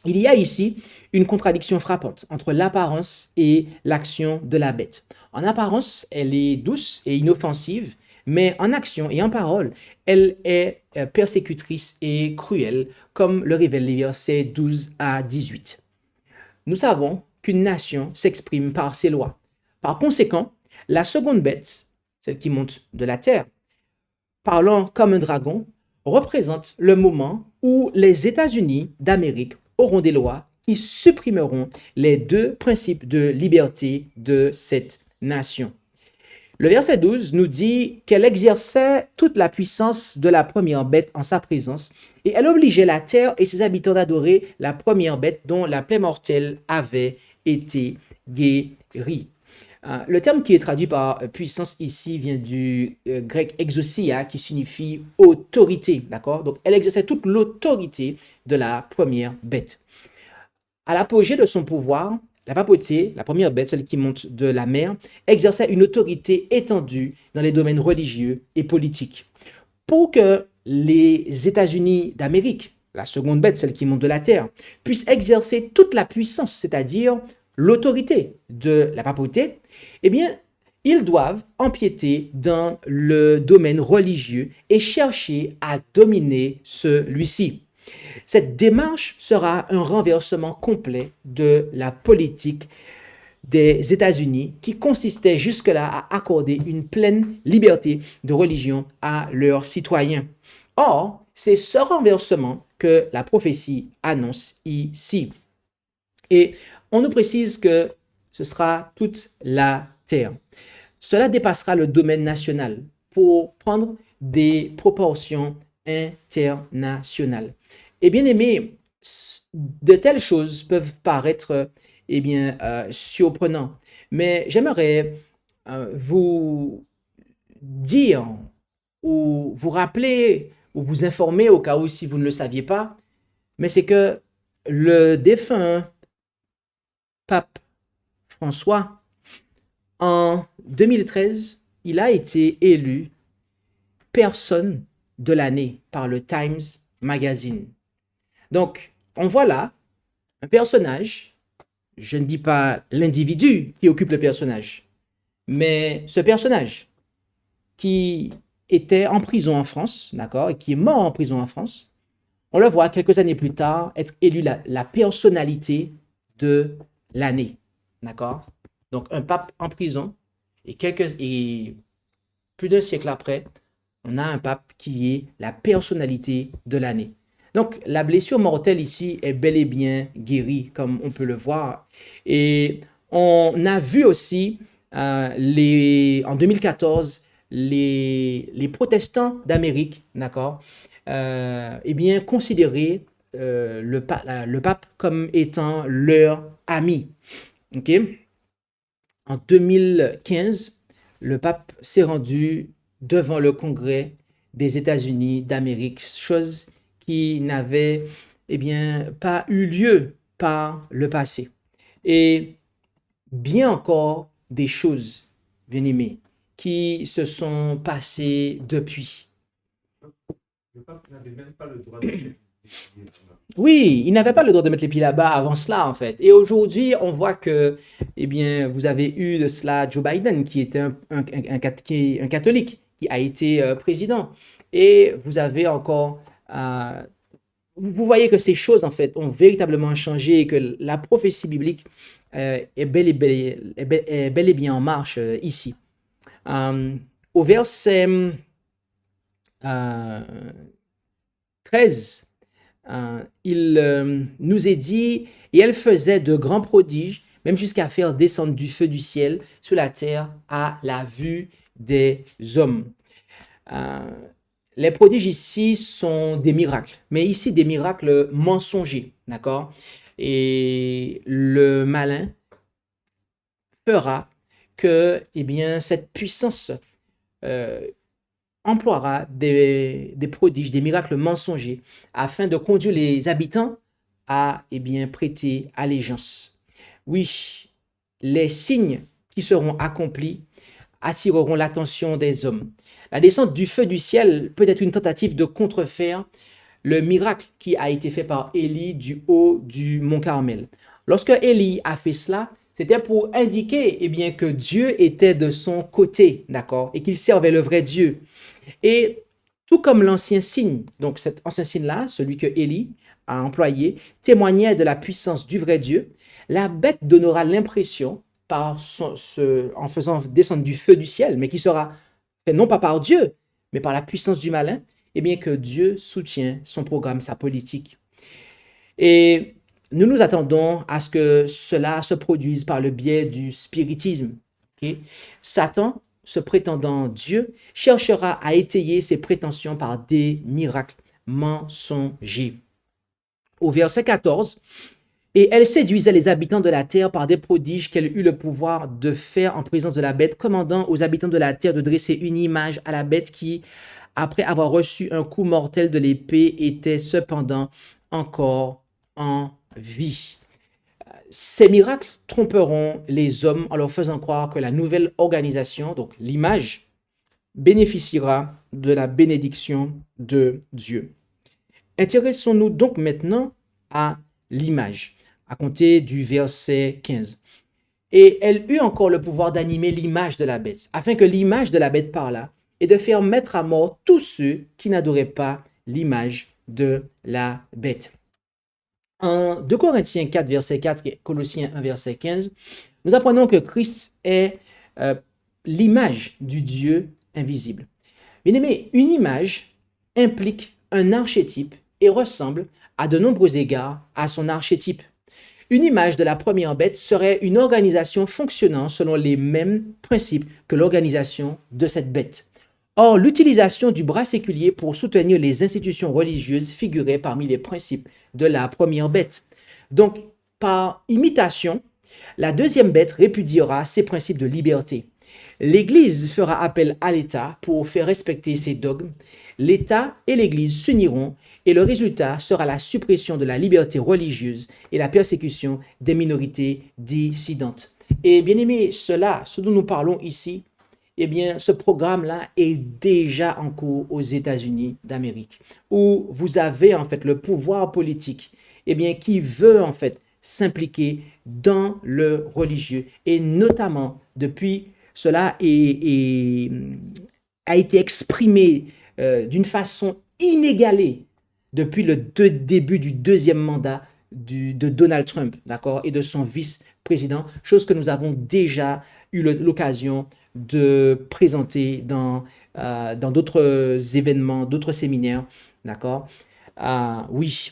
Il y a ici une contradiction frappante entre l'apparence et l'action de la bête. En apparence, elle est douce et inoffensive, mais en action et en parole, elle est persécutrice et cruelle, comme le révèlent les versets 12 à 18. Nous savons qu'une nation s'exprime par ses lois. Par conséquent, la seconde bête, celle qui monte de la terre, parlant comme un dragon, représente le moment où les États-Unis d'Amérique auront des lois qui supprimeront les deux principes de liberté de cette nation. Le verset 12 nous dit qu'elle exerçait toute la puissance de la première bête en sa présence et elle obligeait la terre et ses habitants d'adorer la première bête dont la plaie mortelle avait été guérie. Le terme qui est traduit par puissance ici vient du grec exousia qui signifie autorité, d'accord? Donc elle exerçait toute l'autorité de la première bête. À l'apogée de son pouvoir, la papauté, la première bête, celle qui monte de la mer, exerçait une autorité étendue dans les domaines religieux et politiques. Pour que les États-Unis d'Amérique, la seconde bête, celle qui monte de la terre, puissent exercer toute la puissance, c'est-à-dire l'autorité de la papauté, ils doivent empiéter dans le domaine religieux et chercher à dominer celui-ci. Cette démarche sera un renversement complet de la politique des États-Unis qui consistait jusque-là à accorder une pleine liberté de religion à leurs citoyens. Or, c'est ce renversement que la prophétie annonce ici. Et on nous précise que ce sera toute la terre. Cela dépassera le domaine national pour prendre des proportions internationales. Et bien aimé, de telles choses peuvent paraître surprenantes, mais j'aimerais vous dire ou vous rappeler ou vous informer au cas où si vous ne le saviez pas, mais c'est que le défunt pape François, en 2013, il a été élu personne de l'année par le Times Magazine. Donc, on voit là un personnage, je ne dis pas l'individu qui occupe le personnage, mais ce personnage qui était en prison en France, d'accord, et qui est mort en prison en France, on le voit quelques années plus tard être élu la personnalité de l'année, d'accord. Donc, un pape en prison et plus d'un siècle après, on a un pape qui est la personnalité de l'année. Donc, la blessure mortelle ici est bel et bien guérie, comme on peut le voir. Et on a vu aussi, en 2014, les protestants d'Amérique, d'accord, considérer le pape comme étant leur ami. OK? En 2015, le pape s'est rendu devant le Congrès des États-Unis d'Amérique, chose qui n'avait pas eu lieu par le passé. Et bien encore des choses, bien aimés, qui se sont passées depuis. Le pape n'avait même pas le droit de Oui, il n'avait pas le droit de mettre les pieds là-bas avant cela, en fait. Et aujourd'hui, on voit que, eh bien, vous avez eu de cela Joe Biden, qui était qui est un catholique, qui a été président. Et vous avez encore, euh, vous voyez que ces choses, en fait, ont véritablement changé et que la prophétie biblique est bel et bien en marche ici. Euh, Au verset euh, 13, il nous est dit, et elle faisait de grands prodiges, même jusqu'à faire descendre du feu du ciel sur la terre à la vue des hommes. Euh, les prodiges ici sont des miracles, mais ici des miracles mensongers, d'accord? Et le malin fera que, eh bien, cette puissance euh, emploiera des prodiges, des miracles mensongers, afin de conduire les habitants à eh bien, prêter allégeance. Oui, les signes qui seront accomplis attireront l'attention des hommes. La descente du feu du ciel peut être une tentative de contrefaire le miracle qui a été fait par Élie du haut du mont Carmel. Lorsque Élie a fait cela, c'était pour indiquer eh bien, que Dieu était de son côté, d'accord, et qu'il servait le vrai Dieu. Et tout comme l'ancien signe, donc cet ancien signe-là, celui que Élie a employé, témoignait de la puissance du vrai Dieu, la bête donnera l'impression, en faisant descendre du feu du ciel, mais qui sera fait non pas par Dieu, mais par la puissance du malin, eh bien que Dieu soutient son programme, sa politique. Et nous nous attendons à ce que cela se produise par le biais du spiritisme. Ok. Satan, se prétendant Dieu, cherchera à étayer ses prétentions par des miracles mensongers. Au verset 14, et elle séduisait les habitants de la terre par des prodiges qu'elle eut le pouvoir de faire en présence de la bête, commandant aux habitants de la terre de dresser une image à la bête qui, après avoir reçu un coup mortel de l'épée, était cependant encore en vie. Ces miracles tromperont les hommes en leur faisant croire que la nouvelle organisation, donc l'image, bénéficiera de la bénédiction de Dieu. Intéressons-nous donc maintenant à l'image, à compter du verset 15. Et elle eut encore le pouvoir d'animer l'image de la bête, afin que l'image de la bête parlât, et de faire mettre à mort tous ceux qui n'adoraient pas l'image de la bête. En 2 Corinthiens 4, verset 4 et Colossiens 1, verset 15, nous apprenons que Christ est l'image du Dieu invisible. Bien aimé, une image implique un archétype et ressemble à de nombreux égards à son archétype. Une image de la première bête serait une organisation fonctionnant selon les mêmes principes que l'organisation de cette bête. Or, l'utilisation du bras séculier pour soutenir les institutions religieuses figurait parmi les principes de la première bête. Donc, par imitation, la deuxième bête répudiera ses principes de liberté. L'Église fera appel à l'État pour faire respecter ses dogmes. L'État et l'Église s'uniront et le résultat sera la suppression de la liberté religieuse et la persécution des minorités dissidentes. Et bien aimé, ce dont nous parlons ici, eh bien, ce programme-là est déjà en cours aux États-Unis d'Amérique, où vous avez en fait le pouvoir politique, eh bien, qui veut en fait s'impliquer dans le religieux, et notamment depuis a été exprimé d'une façon inégalée depuis le début du deuxième mandat de Donald Trump, d'accord, et de son vice-président, chose que nous avons déjà eu l'occasion de présenter dans d'autres événements, d'autres séminaires, d'accord. Oui,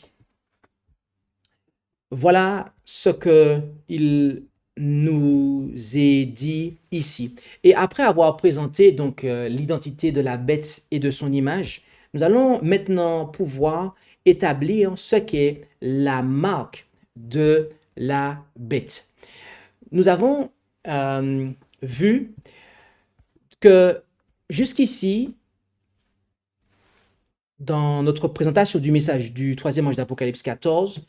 voilà ce qu'il nous est dit ici. Et après avoir présenté donc l'identité de la bête et de son image, nous allons maintenant pouvoir établir ce qu'est la marque de la bête. Nous avons vu que jusqu'ici, dans notre présentation du message du troisième ange d'Apocalypse 14,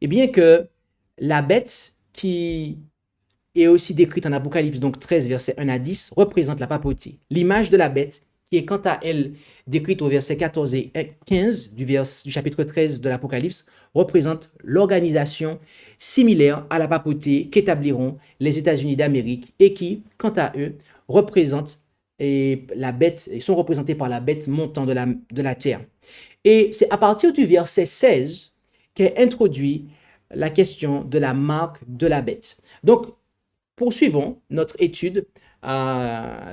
eh bien que la bête qui est aussi décrite en Apocalypse donc 13, versets 1 à 10, représente la papauté. L'image de la bête qui est quant à elle décrite au verset 14 et 15 du chapitre 13 de l'Apocalypse, représente l'organisation similaire à la papauté qu'établiront les États-Unis d'Amérique et qui, quant à eux, représentent la bête, et sont représentés par la bête montant de la terre. Et c'est à partir du verset 16 qu'est introduit la question de la marque de la bête. Donc, poursuivons notre étude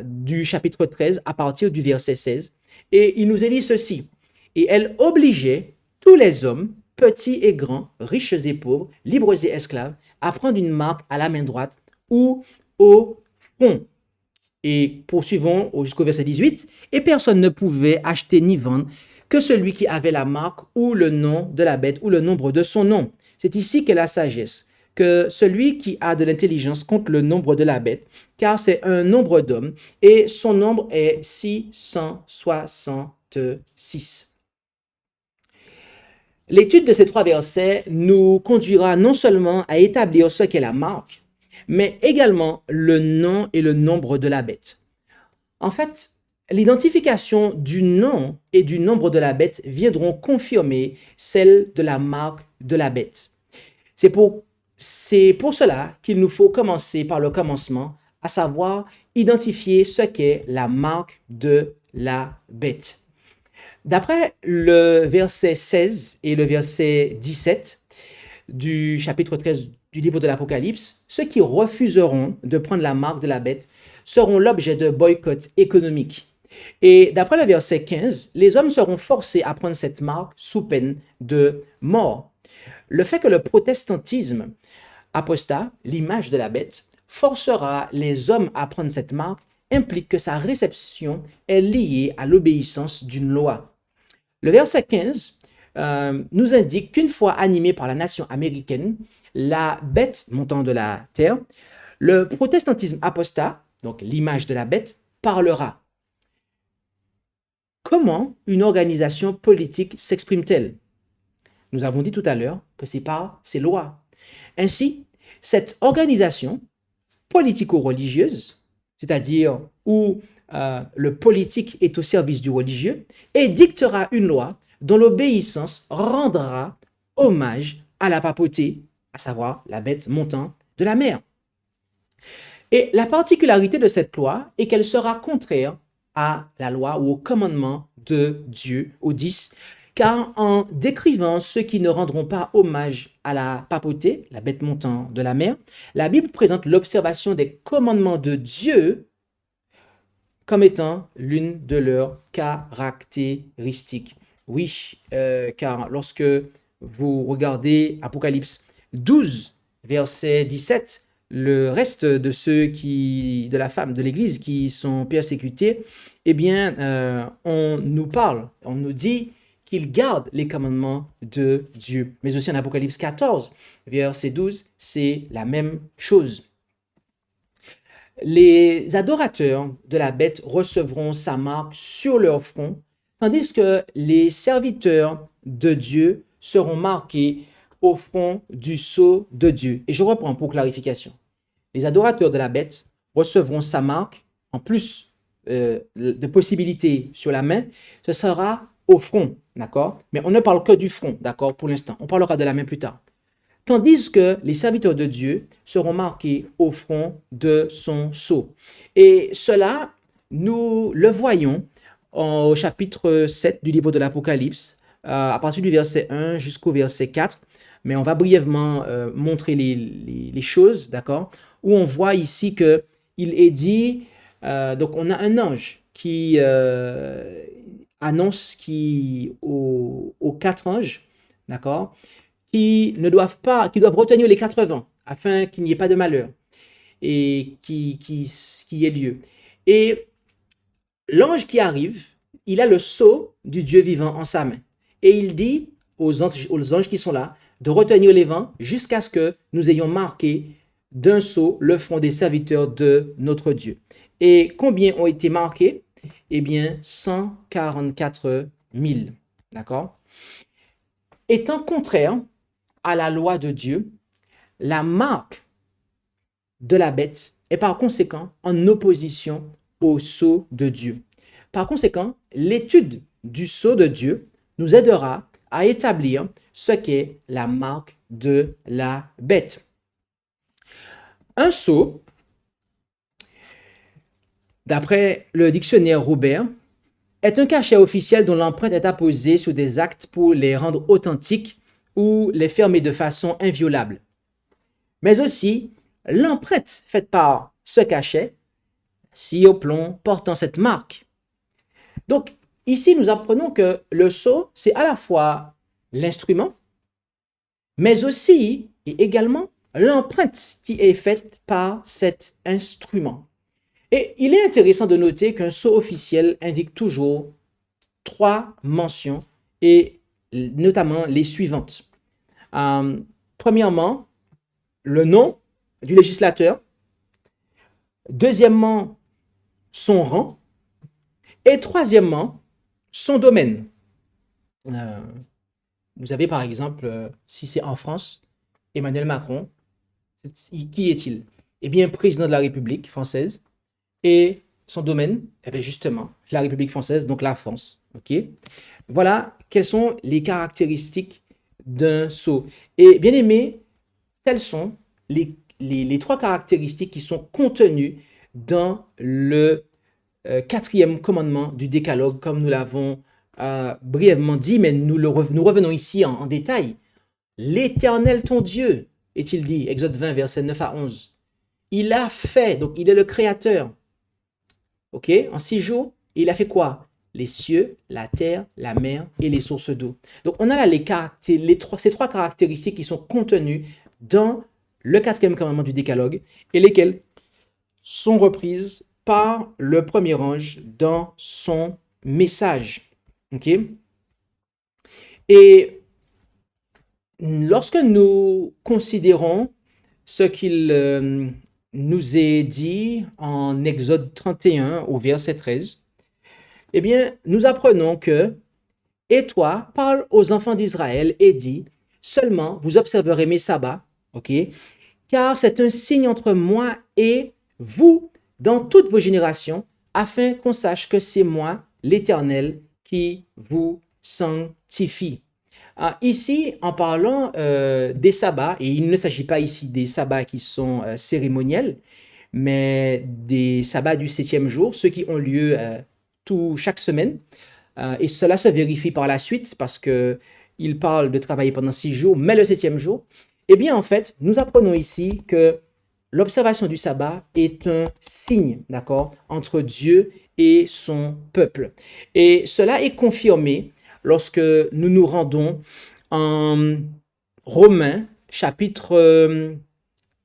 du chapitre 13 à partir du verset 16. Et il nous est dit ceci. Et elle obligeait tous les hommes, petits et grands, riches et pauvres, libres et esclaves, à prendre une marque à la main droite ou au front. Et poursuivons jusqu'au verset 18. Et personne ne pouvait acheter ni vendre que celui qui avait la marque ou le nom de la bête ou le nombre de son nom. C'est ici qu'est la sagesse, que celui qui a de l'intelligence compte le nombre de la bête, car c'est un nombre d'hommes, et son nombre est 666. L'étude de ces 3 versets nous conduira non seulement à établir ce qu'est la marque, mais également le nom et le nombre de la bête. En fait, l'identification du nom et du nombre de la bête viendront confirmer celle de la marque de la bête. C'est pour cela qu'il nous faut commencer par le commencement, à savoir identifier ce qu'est la marque de la bête. D'après le verset 16 et le verset 17 du chapitre 13 du livre de l'Apocalypse, ceux qui refuseront de prendre la marque de la bête seront l'objet de boycott économique. Et d'après le verset 15, les hommes seront forcés à prendre cette marque sous peine de mort. Le fait que le protestantisme apostat, l'image de la bête, forcera les hommes à prendre cette marque implique que sa réception est liée à l'obéissance d'une loi. Le verset 15 nous indique qu'une fois animé par la nation américaine, la bête montant de la terre, le protestantisme apostat, donc l'image de la bête, parlera. Comment une organisation politique s'exprime-t-elle? Nous avons dit tout à l'heure que c'est par ses lois. Ainsi, cette organisation politico-religieuse, c'est-à-dire où le politique est au service du religieux, édictera une loi dont l'obéissance rendra hommage à la papauté, à savoir la bête montant de la mer. Et la particularité de cette loi est qu'elle sera contraire à la loi ou au commandement de Dieu, au 10, car en décrivant ceux qui ne rendront pas hommage à la papauté, la bête montant de la mer, la Bible présente l'observation des commandements de Dieu comme étant l'une de leurs caractéristiques. Oui, car lorsque vous regardez Apocalypse 12, verset 17, le reste de ceux de la femme, de l'Église qui sont persécutés, eh bien, on nous parle, on nous dit qu'ils gardent les commandements de Dieu. Mais aussi en Apocalypse 14, verset 12, c'est la même chose. Les adorateurs de la bête recevront sa marque sur leur front, tandis que les serviteurs de Dieu seront marqués au front du sceau de Dieu. Et je reprends pour clarification. Les adorateurs de la bête recevront sa marque, en plus de possibilités sur la main, ce sera au front, d'accord? Mais on ne parle que du front, d'accord, pour l'instant. On parlera de la main plus tard. Tandis que les serviteurs de Dieu seront marqués au front de son sceau. Et cela, nous le voyons au chapitre 7 du livre de l'Apocalypse, à partir du verset 1 jusqu'au verset 4. Mais on va brièvement montrer les choses, d'accord? Où on voit ici qu'il est dit, donc on a un ange qui annonce aux 4 anges, d'accord? Qui doivent retenir les 4 vents afin qu'il n'y ait pas de malheur et qui ait lieu. Et l'ange qui arrive, il a le sceau du Dieu vivant en sa main. Et il dit aux anges qui sont là de retenir les vents jusqu'à ce que nous ayons marqué d'un sceau le front des serviteurs de notre Dieu. Et combien ont été marqués? Eh bien, 144 000. D'accord? Étant contraire à la loi de Dieu, la marque de la bête est par conséquent en opposition au sceau de Dieu. par conséquent, l'étude du sceau de Dieu nous aidera à établir ce qu'est la marque de la bête. Un sceau, d'après le dictionnaire Robert, est un cachet officiel dont l'empreinte est apposée sur des actes pour les rendre authentiques ou les fermer de façon inviolable. Mais aussi l'empreinte faite par ce cachet, scie au plomb, portant cette marque. Donc, ici, nous apprenons que le sceau, c'est à la fois l'instrument, mais aussi et également l'empreinte qui est faite par cet instrument. Et il est intéressant de noter qu'un sceau officiel indique toujours 3 mentions, et notamment les suivantes. Premièrement, le nom du législateur. Deuxièmement, son rang. Et troisièmement, son domaine. Vous avez par exemple, si c'est en France, Emmanuel Macron, qui est-il? Eh bien, président de la République française. Et son domaine, eh bien justement, la République française, donc la France. Ok. Voilà quelles sont les caractéristiques d'un sceau. Et bien aimé, telles sont les 3 caractéristiques qui sont contenues dans le 4e commandement du décalogue, comme nous l'avons brièvement dit, mais nous revenons ici en détail. L'Éternel ton Dieu, est-il dit, Exode 20, versets 9 à 11. Il a fait, donc il est le créateur. Ok, en 6 jours, il a fait quoi? Les cieux, la terre, la mer et les sources d'eau. Donc on a là ces 3 caractéristiques qui sont contenues dans le 4e commandement du décalogue et lesquelles sont reprises par le premier ange dans son message. Ok? Et lorsque nous considérons ce qu'il nous est dit en Exode 31 au verset 13, eh bien, nous apprenons que « Et toi, parle aux enfants d'Israël et dis, seulement vous observerez mes sabbats, ok, car c'est un signe entre moi et vous dans toutes vos générations, afin qu'on sache que c'est moi, l'Éternel, qui vous sanctifie. » Ici, en parlant des sabbats, et il ne s'agit pas ici des sabbats qui sont cérémoniels, mais des sabbats du 7e jour, ceux qui ont lieu chaque semaine. Et cela se vérifie par la suite parce qu'il parle de travailler pendant 6 jours, mais le 7e jour. Eh bien, en fait, nous apprenons ici que l'observation du sabbat est un signe, d'accord, entre Dieu et son peuple. Et cela est confirmé lorsque nous nous rendons en Romains, chapitre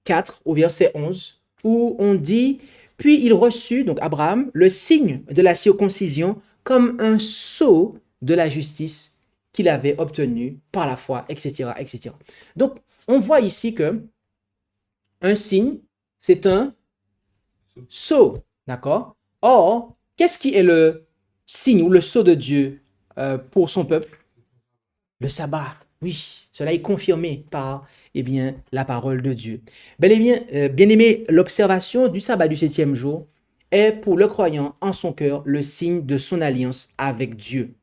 4, au verset 11, où on dit « Puis il reçut, donc Abraham, le signe de la circoncision comme un sceau de la justice qu'il avait obtenu par la foi, etc., etc. » Donc, on voit ici que un signe, c'est un sceau, d'accord? Or, qu'est-ce qui est le signe ou le sceau de Dieu pour son peuple? Le sabbat, oui, cela est confirmé par la parole de Dieu. Bel et bien aimé, l'observation du sabbat du 7e jour est pour le croyant en son cœur le signe de son alliance avec Dieu.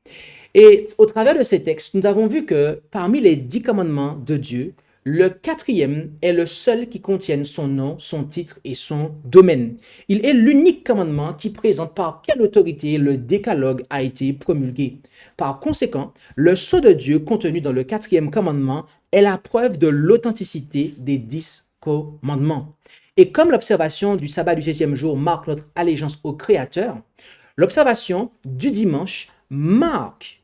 Et au travers de ces textes, nous avons vu que parmi les 10 commandements de Dieu, le 4e est le seul qui contienne son nom, son titre et son domaine. Il est l'unique commandement qui présente par quelle autorité le décalogue a été promulgué. Par conséquent, le sceau de Dieu contenu dans le 4e commandement est la preuve de l'authenticité des 10 commandements. Et comme l'observation du sabbat du 7e jour marque notre allégeance au Créateur, l'observation du dimanche marque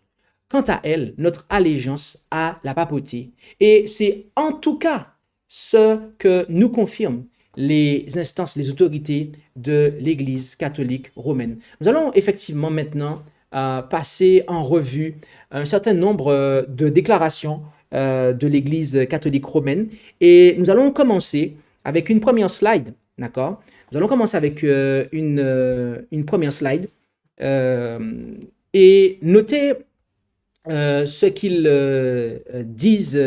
quant à elle, notre allégeance à la papauté. Et c'est en tout cas ce que nous confirment les instances, les autorités de l'Église catholique romaine. Nous allons effectivement maintenant passer en revue un certain nombre de déclarations de l'Église catholique romaine. Et nous allons commencer avec une première slide, d'accord? Nous allons commencer avec une première slide et noter ce qu'ils disent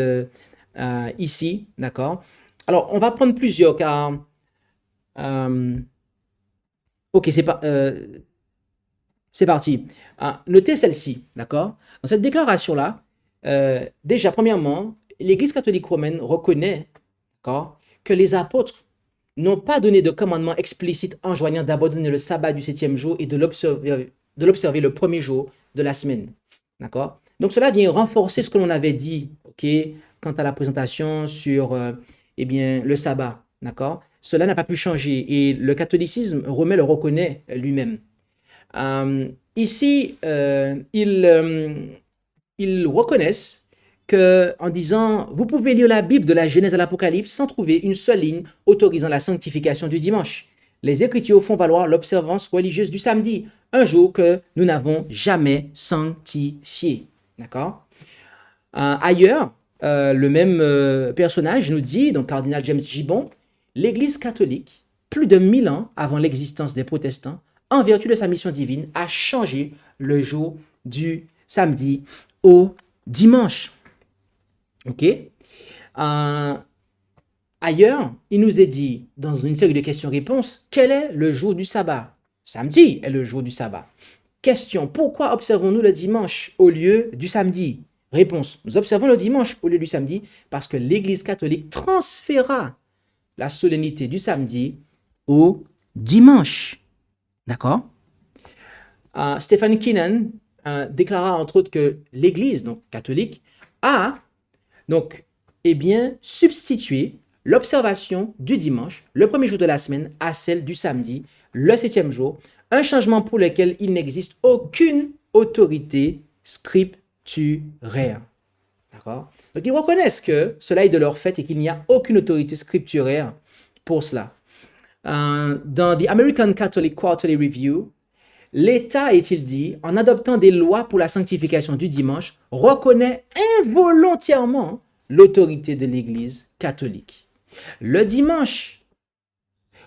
ici, d'accord? Alors, on va prendre plusieurs car... ok, C'est parti. Notez celle-ci, d'accord? Dans cette déclaration-là, déjà, premièrement, l'Église catholique romaine reconnaît, d'accord, que les apôtres n'ont pas donné de commandement explicite enjoignant d'abandonner le sabbat du 7e jour et de l'observer le premier jour de la semaine. D'accord? Donc cela vient renforcer ce que l'on avait dit, ok, quant à la présentation sur eh bien, le sabbat. D'accord? Cela n'a pas pu changer et le catholicisme romain le reconnaît lui-même. Ici, ils reconnaissent que, en disant, vous pouvez lire la Bible de la Genèse à l'Apocalypse sans trouver une seule ligne autorisant la sanctification du dimanche. Les Écritures font valoir l'observance religieuse du samedi, un jour que nous n'avons jamais sanctifié. D'accord? Ailleurs, le même personnage nous dit, donc cardinal James Gibbon, l'Église catholique, plus de 1000 ans avant l'existence des protestants, en vertu de sa mission divine, a changé le jour du samedi au dimanche. Ok? Ailleurs, il nous est dit, dans une série de questions-réponses, quel est le jour du sabbat? Samedi est le jour du sabbat. Question, pourquoi observons-nous le dimanche au lieu du samedi? Réponse, nous observons le dimanche au lieu du samedi parce que l'Église catholique transféra la solennité du samedi au dimanche. D'accord? Stephen Keenan déclara entre autres que l'Église donc catholique a donc substitué l'observation du dimanche, le premier jour de la semaine, à celle du samedi, le 7e jour, un changement pour lequel il n'existe aucune autorité scripturaire. D'accord? Donc ils reconnaissent que cela est de leur fait et qu'il n'y a aucune autorité scripturaire pour cela. Dans The American Catholic Quarterly Review, l'État, est-il dit, en adoptant des lois pour la sanctification du dimanche, reconnaît involontairement l'autorité de l'Église catholique. Le dimanche,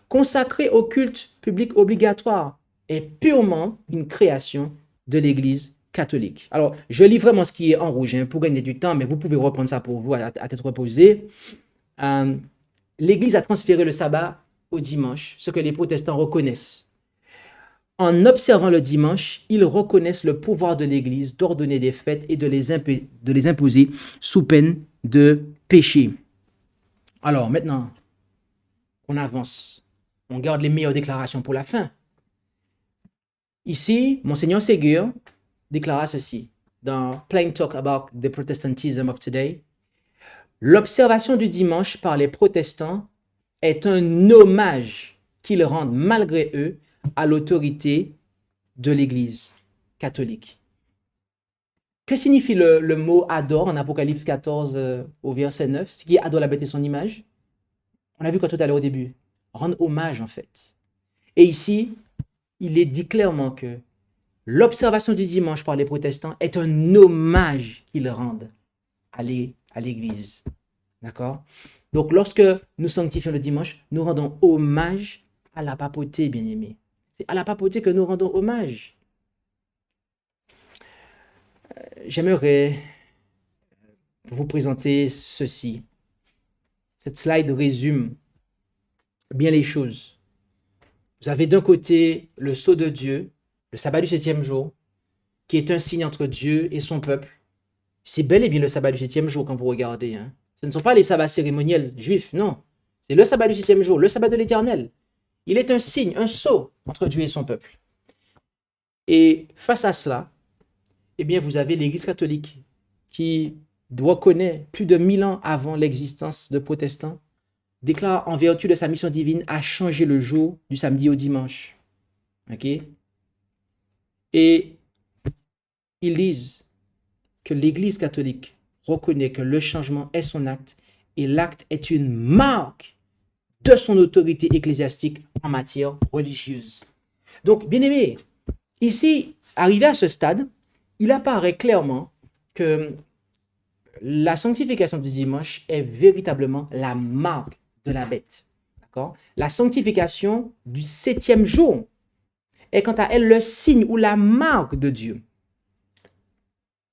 consacré au culte public obligatoire, est purement une création de l'Église catholique. Alors, je lis vraiment ce qui est en rouge pour gagner du temps, mais vous pouvez reprendre ça pour vous à tête reposée. L'Église a transféré le sabbat au dimanche, ce que les protestants reconnaissent. En observant le dimanche, ils reconnaissent le pouvoir de l'Église d'ordonner des fêtes et de les imposer sous peine de péché. Alors maintenant, on avance. On garde les meilleures déclarations pour la fin. Ici, Monseigneur Ségur déclara ceci dans Plain Talk About the Protestantism of Today. L'observation du dimanche par les protestants est un hommage qu'ils rendent malgré eux à l'autorité de l'Église catholique. Que signifie le mot adore en Apocalypse 14 au verset 9? Ce qui est adore la bête et son image. On a vu quoi tout à l'heure au début? Rendre hommage en fait. Et ici, il est dit clairement que l'observation du dimanche par les protestants est un hommage qu'ils rendent à l'Église. D'accord? Donc lorsque nous sanctifions le dimanche, nous rendons hommage à la papauté, bien-aimés. C'est à la papauté que nous rendons hommage. J'aimerais vous présenter ceci. Cette slide résume bien les choses. Vous avez d'un côté le sceau de Dieu, le sabbat du 7e jour, qui est un signe entre Dieu et son peuple. C'est bel et bien le sabbat du 7e jour quand vous regardez. Ce ne sont pas les sabbats cérémoniels juifs, non. C'est le sabbat du 6e jour, le sabbat de l'Éternel. Il est un signe, un sceau entre Dieu et son peuple. Et face à cela, eh bien, vous avez l'Église catholique qui reconnaît plus de 1000 ans avant l'existence de protestants, déclare en vertu de sa mission divine à changer le jour du samedi au dimanche. Ok? Et ils disent que l'Église catholique reconnaît que le changement est son acte et l'acte est une marque de son autorité ecclésiastique en matière religieuse. Donc, bien aimé, ici, arrivé à ce stade, il apparaît clairement que la sanctification du dimanche est véritablement la marque de la bête. D'accord? La sanctification du 7e jour est quant à elle le signe ou la marque de Dieu.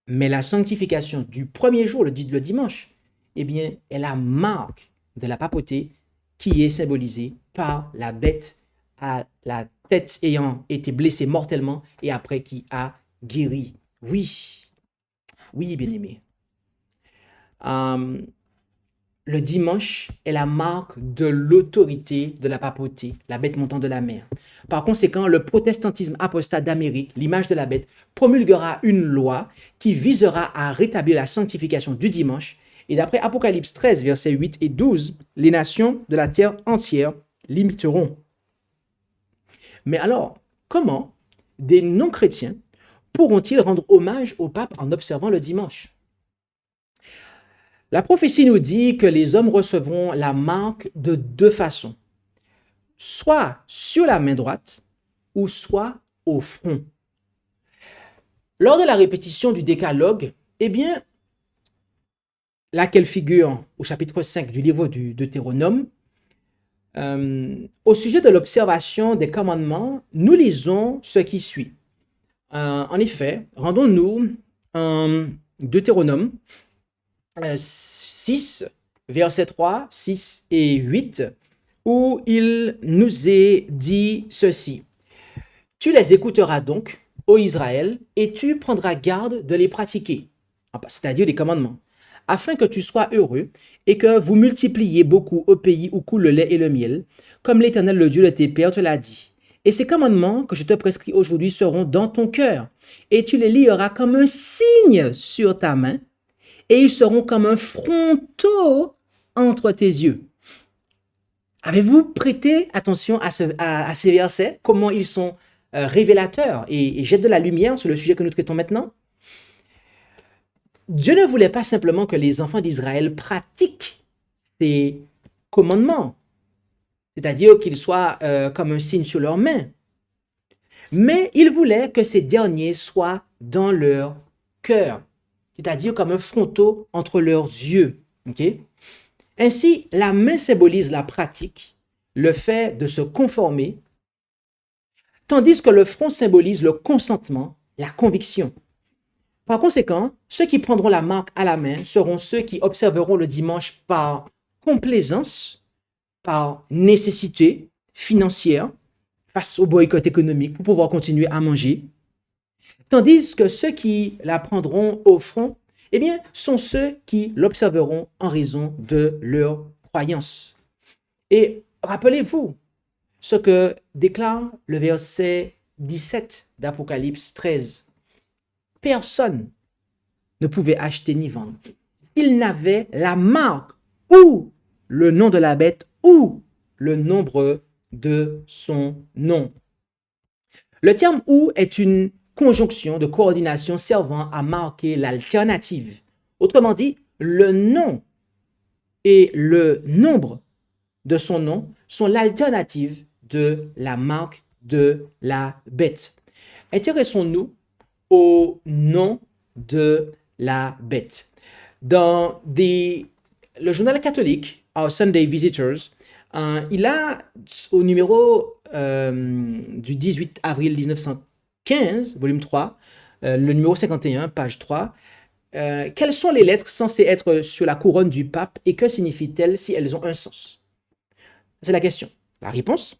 Mais la sanctification du premier jour, le dimanche, eh bien, est la marque de la papauté qui est symbolisée par la bête à la tête ayant été blessée mortellement et après qui a guéri. Oui, oui, bien-aimé. Euh, le dimanche est la marque de l'autorité de la papauté, la bête montante de la mer. Par conséquent, le protestantisme apostat d'Amérique, l'image de la bête, promulguera une loi qui visera à rétablir la sanctification du dimanche. Et d'après Apocalypse 13, versets 8 et 12, les nations de la terre entière l'imiteront. Mais alors, comment des non-chrétiens pourront-ils rendre hommage au pape en observant le dimanche? La prophétie nous dit que les hommes recevront la marque de deux façons, soit sur la main droite ou soit au front. Lors de la répétition du décalogue, eh bien, laquelle figure au chapitre 5 du livre du Deutéronome, au sujet de l'observation des commandements, nous lisons ce qui suit. En effet, rendons-nous en Deutéronome 6, versets 3, 6 et 8, où il nous est dit ceci. Tu les écouteras donc, ô Israël, et tu prendras garde de les pratiquer, c'est-à-dire les commandements, afin que tu sois heureux et que vous multipliez beaucoup au pays où coule le lait et le miel, comme l'Éternel, le Dieu de tes pères, te l'a dit. Et ces commandements que je te prescris aujourd'hui seront dans ton cœur, et tu les lieras comme un signe sur ta main, et ils seront comme un fronteau entre tes yeux. Avez-vous prêté attention à ces versets, comment ils sont révélateurs et jettent de la lumière sur le sujet que nous traitons maintenant? Dieu ne voulait pas simplement que les enfants d'Israël pratiquent ces commandements, c'est-à-dire qu'ils soient comme un signe sur leurs mains, mais il voulait que ces derniers soient dans leur cœur, c'est-à-dire comme un fronteau entre leurs yeux. Okay? Ainsi, la main symbolise la pratique, le fait de se conformer, tandis que le front symbolise le consentement, la conviction. Par conséquent, ceux qui prendront la marque à la main seront ceux qui observeront le dimanche par complaisance, par nécessité financière, face au boycott économique pour pouvoir continuer à manger, tandis que ceux qui la prendront au front, eh bien, sont ceux qui l'observeront en raison de leur croyance. Et rappelez-vous ce que déclare le verset 17 d'Apocalypse 13. Personne ne pouvait acheter ni vendre s'il n'avait la marque ou le nom de la bête ou le nombre de son nom. Le terme « ou » est une conjonction de coordination servant à marquer l'alternative. Autrement dit, le nom et le nombre de son nom sont l'alternative de la marque de la bête. Intéressons-nous au nom de la bête. Dans le journal catholique, Our Sunday Visitors, il a au numéro du 18 avril 1915, volume 3, le numéro 51, page 3, quelles sont les lettres censées être sur la couronne du pape et que signifient-elles si elles ont un sens? C'est la question. La réponse: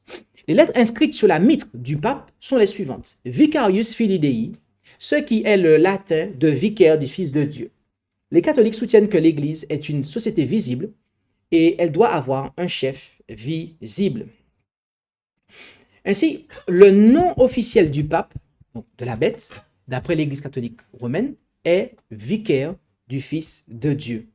les lettres inscrites sur la mitre du pape sont les suivantes. Vicarius Filii Dei, ce qui est le latin de vicaire du Fils de Dieu. Les catholiques soutiennent que l'Église est une société visible et elle doit avoir un chef visible. Ainsi, le nom officiel du pape, donc de la bête, d'après l'Église catholique romaine, est vicaire du Fils de Dieu.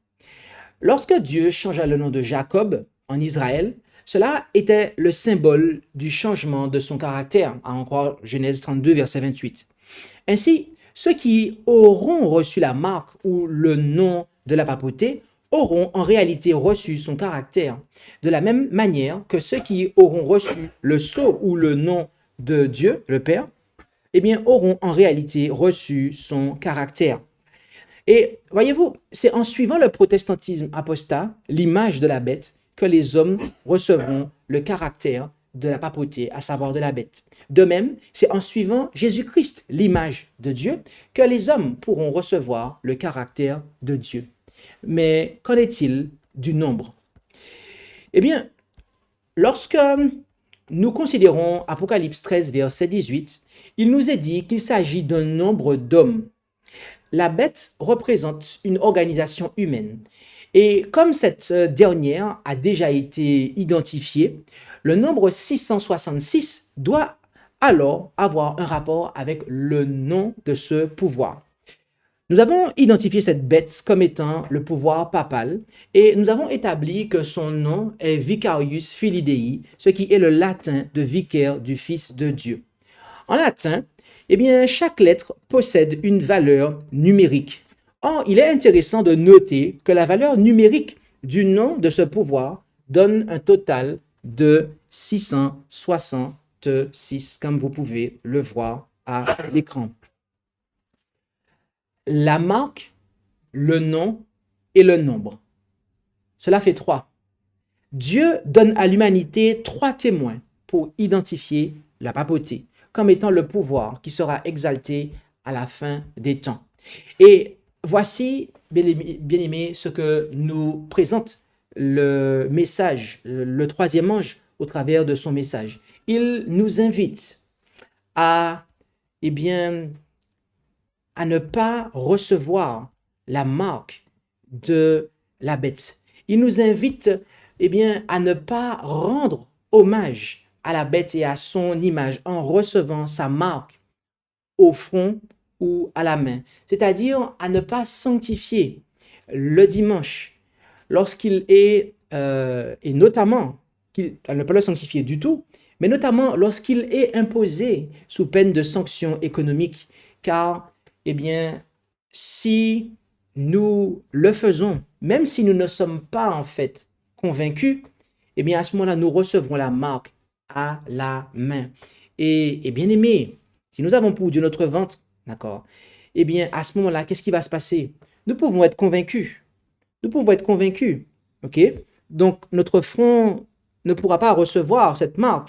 Lorsque Dieu changea le nom de Jacob en Israël, cela était le symbole du changement de son caractère, à en croire Genèse 32, verset 28. Ainsi, ceux qui auront reçu la marque ou le nom de la papauté auront en réalité reçu son caractère, de la même manière que ceux qui auront reçu le sceau ou le nom de Dieu, le Père, eh bien, auront en réalité reçu son caractère. Et voyez-vous, c'est en suivant le protestantisme apostat, l'image de la bête, que les hommes recevront le caractère de la papauté, à savoir de la bête. De même, c'est en suivant Jésus-Christ, l'image de Dieu, que les hommes pourront recevoir le caractère de Dieu. Mais qu'en est-il du nombre? Eh bien, lorsque nous considérons Apocalypse 13, verset 18, il nous est dit qu'il s'agit d'un nombre d'hommes. La bête représente une organisation humaine. Et comme cette dernière a déjà été identifiée, le nombre 666 doit alors avoir un rapport avec le nom de ce pouvoir. Nous avons identifié cette bête comme étant le pouvoir papal et nous avons établi que son nom est Vicarius Filii Dei, ce qui est le latin de vicaire du Fils de Dieu. En latin, eh bien, chaque lettre possède une valeur numérique. Or, il est intéressant de noter que la valeur numérique du nom de ce pouvoir donne un total de 666, comme vous pouvez le voir à l'écran. La marque, le nom et le nombre. Cela fait 3. Dieu donne à l'humanité 3 témoins pour identifier la papauté comme étant le pouvoir qui sera exalté à la fin des temps. Et voici, bien-aimés, ce que nous présente le message, le troisième ange au travers de son message. Il nous invite à, eh bien, à ne pas recevoir la marque de la bête. Il nous invite eh bien, à ne pas rendre hommage à la bête et à son image en recevant sa marque au front ou à la main. C'est-à-dire à ne pas sanctifier le dimanche lorsqu'il est, et notamment, à ne pas le sanctifier du tout, mais notamment lorsqu'il est imposé sous peine de sanctions économiques, car eh bien, si nous le faisons, même si nous ne sommes pas en fait convaincus, eh bien, à ce moment-là, nous recevrons la marque à la main. Et bien aimé, si nous avons pour Dieu notre ventre, d'accord, eh bien, à ce moment-là, qu'est-ce qui va se passer? Nous pouvons être convaincus. Nous pouvons être convaincus, ok? Donc, notre front ne pourra pas recevoir cette marque.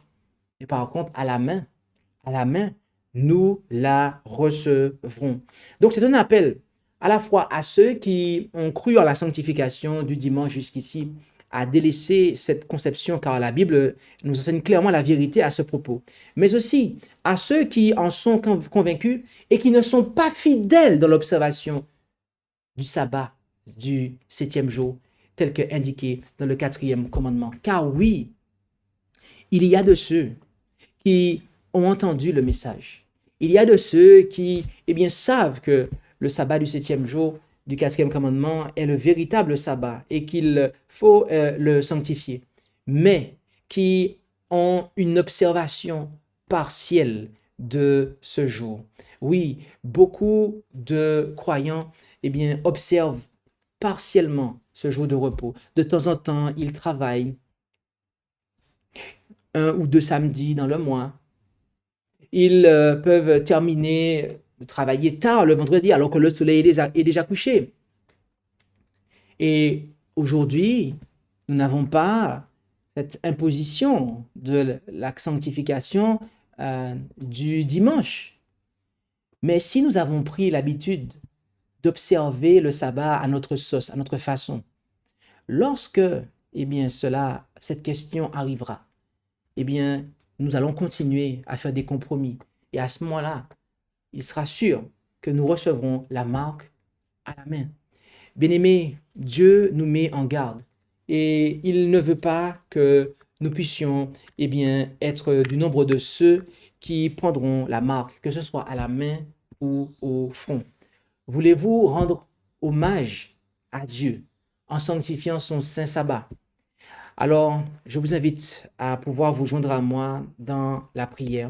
Mais par contre, à la main, nous la recevrons. Donc, c'est un appel à la fois à ceux qui ont cru en la sanctification du dimanche jusqu'ici, à délaisser cette conception, car la Bible nous enseigne clairement la vérité à ce propos, mais aussi à ceux qui en sont convaincus et qui ne sont pas fidèles dans l'observation du sabbat du 7e jour, tel que indiqué dans le 4e commandement. Car oui, il y a de ceux qui ont entendu le message. Il y a de ceux qui, eh bien, savent que le sabbat du 7e jour du 4e commandement est le véritable sabbat et qu'il faut le sanctifier, mais qui ont une observation partielle de ce jour. Oui, beaucoup de croyants, eh bien, observent partiellement ce jour de repos. De temps en temps, ils travaillent 1 ou 2 samedis dans le mois. Ils peuvent terminer de travailler tard le vendredi alors que le soleil est déjà couché. Et aujourd'hui, nous n'avons pas cette imposition de la sanctification du dimanche. Mais si nous avons pris l'habitude d'observer le sabbat à notre sauce, à notre façon, lorsque eh bien, cette question arrivera, eh bien, nous allons continuer à faire des compromis. Et à ce moment-là, il sera sûr que nous recevrons la marque à la main. Bien-aimés, Dieu nous met en garde et il ne veut pas que nous puissions eh bien, être du nombre de ceux qui prendront la marque, que ce soit à la main ou au front. Voulez-vous rendre hommage à Dieu en sanctifiant son saint sabbat? Alors, je vous invite à pouvoir vous joindre à moi dans la prière.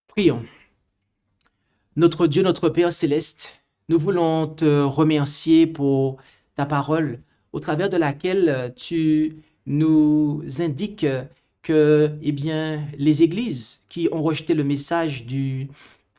Prions. Notre Dieu, notre Père céleste, nous voulons te remercier pour ta parole au travers de laquelle tu nous indiques que eh bien, les églises qui ont rejeté le message du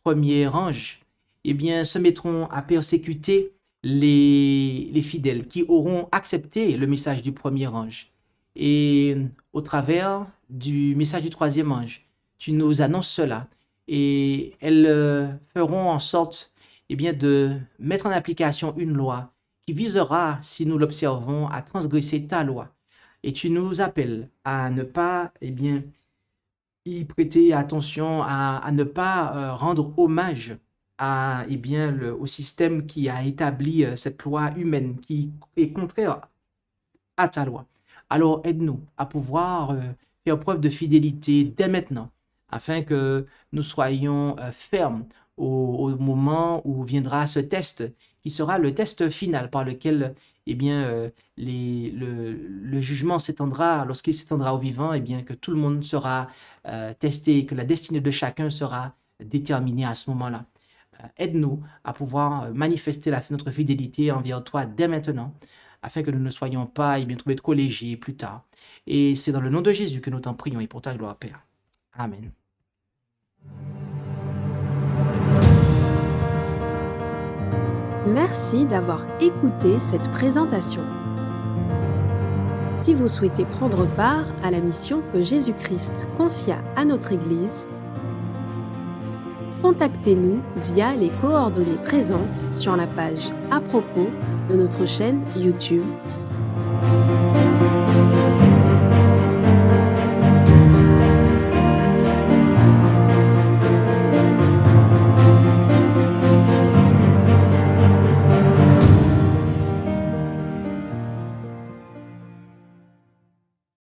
premier ange eh bien, se mettront à persécuter les fidèles qui auront accepté le message du premier ange. Et au travers du message du troisième ange, tu nous annonces cela. Et elles feront en sorte eh bien, de mettre en application une loi qui visera, si nous l'observons, à transgresser ta loi. Et tu nous appelles à ne pas, y prêter attention, à ne pas rendre hommage au système qui a établi cette loi humaine qui est contraire à ta loi. Alors aide-nous à pouvoir faire preuve de fidélité dès maintenant, afin que nous soyons fermes au moment où viendra ce test, qui sera le test final par lequel le jugement s'étendra, lorsqu'il s'étendra aux vivants, que tout le monde sera testé, que la destinée de chacun sera déterminée à ce moment-là. Aide-nous à pouvoir manifester notre fidélité envers toi dès maintenant, afin que nous ne soyons pas trouvés trop légers plus tard. Et c'est dans le nom de Jésus que nous t'en prions et pour ta gloire, Père. Amen. Merci d'avoir écouté cette présentation. Si vous souhaitez prendre part à la mission que Jésus-Christ confia à notre Église, contactez-nous via les coordonnées présentes sur la page à propos de notre chaîne YouTube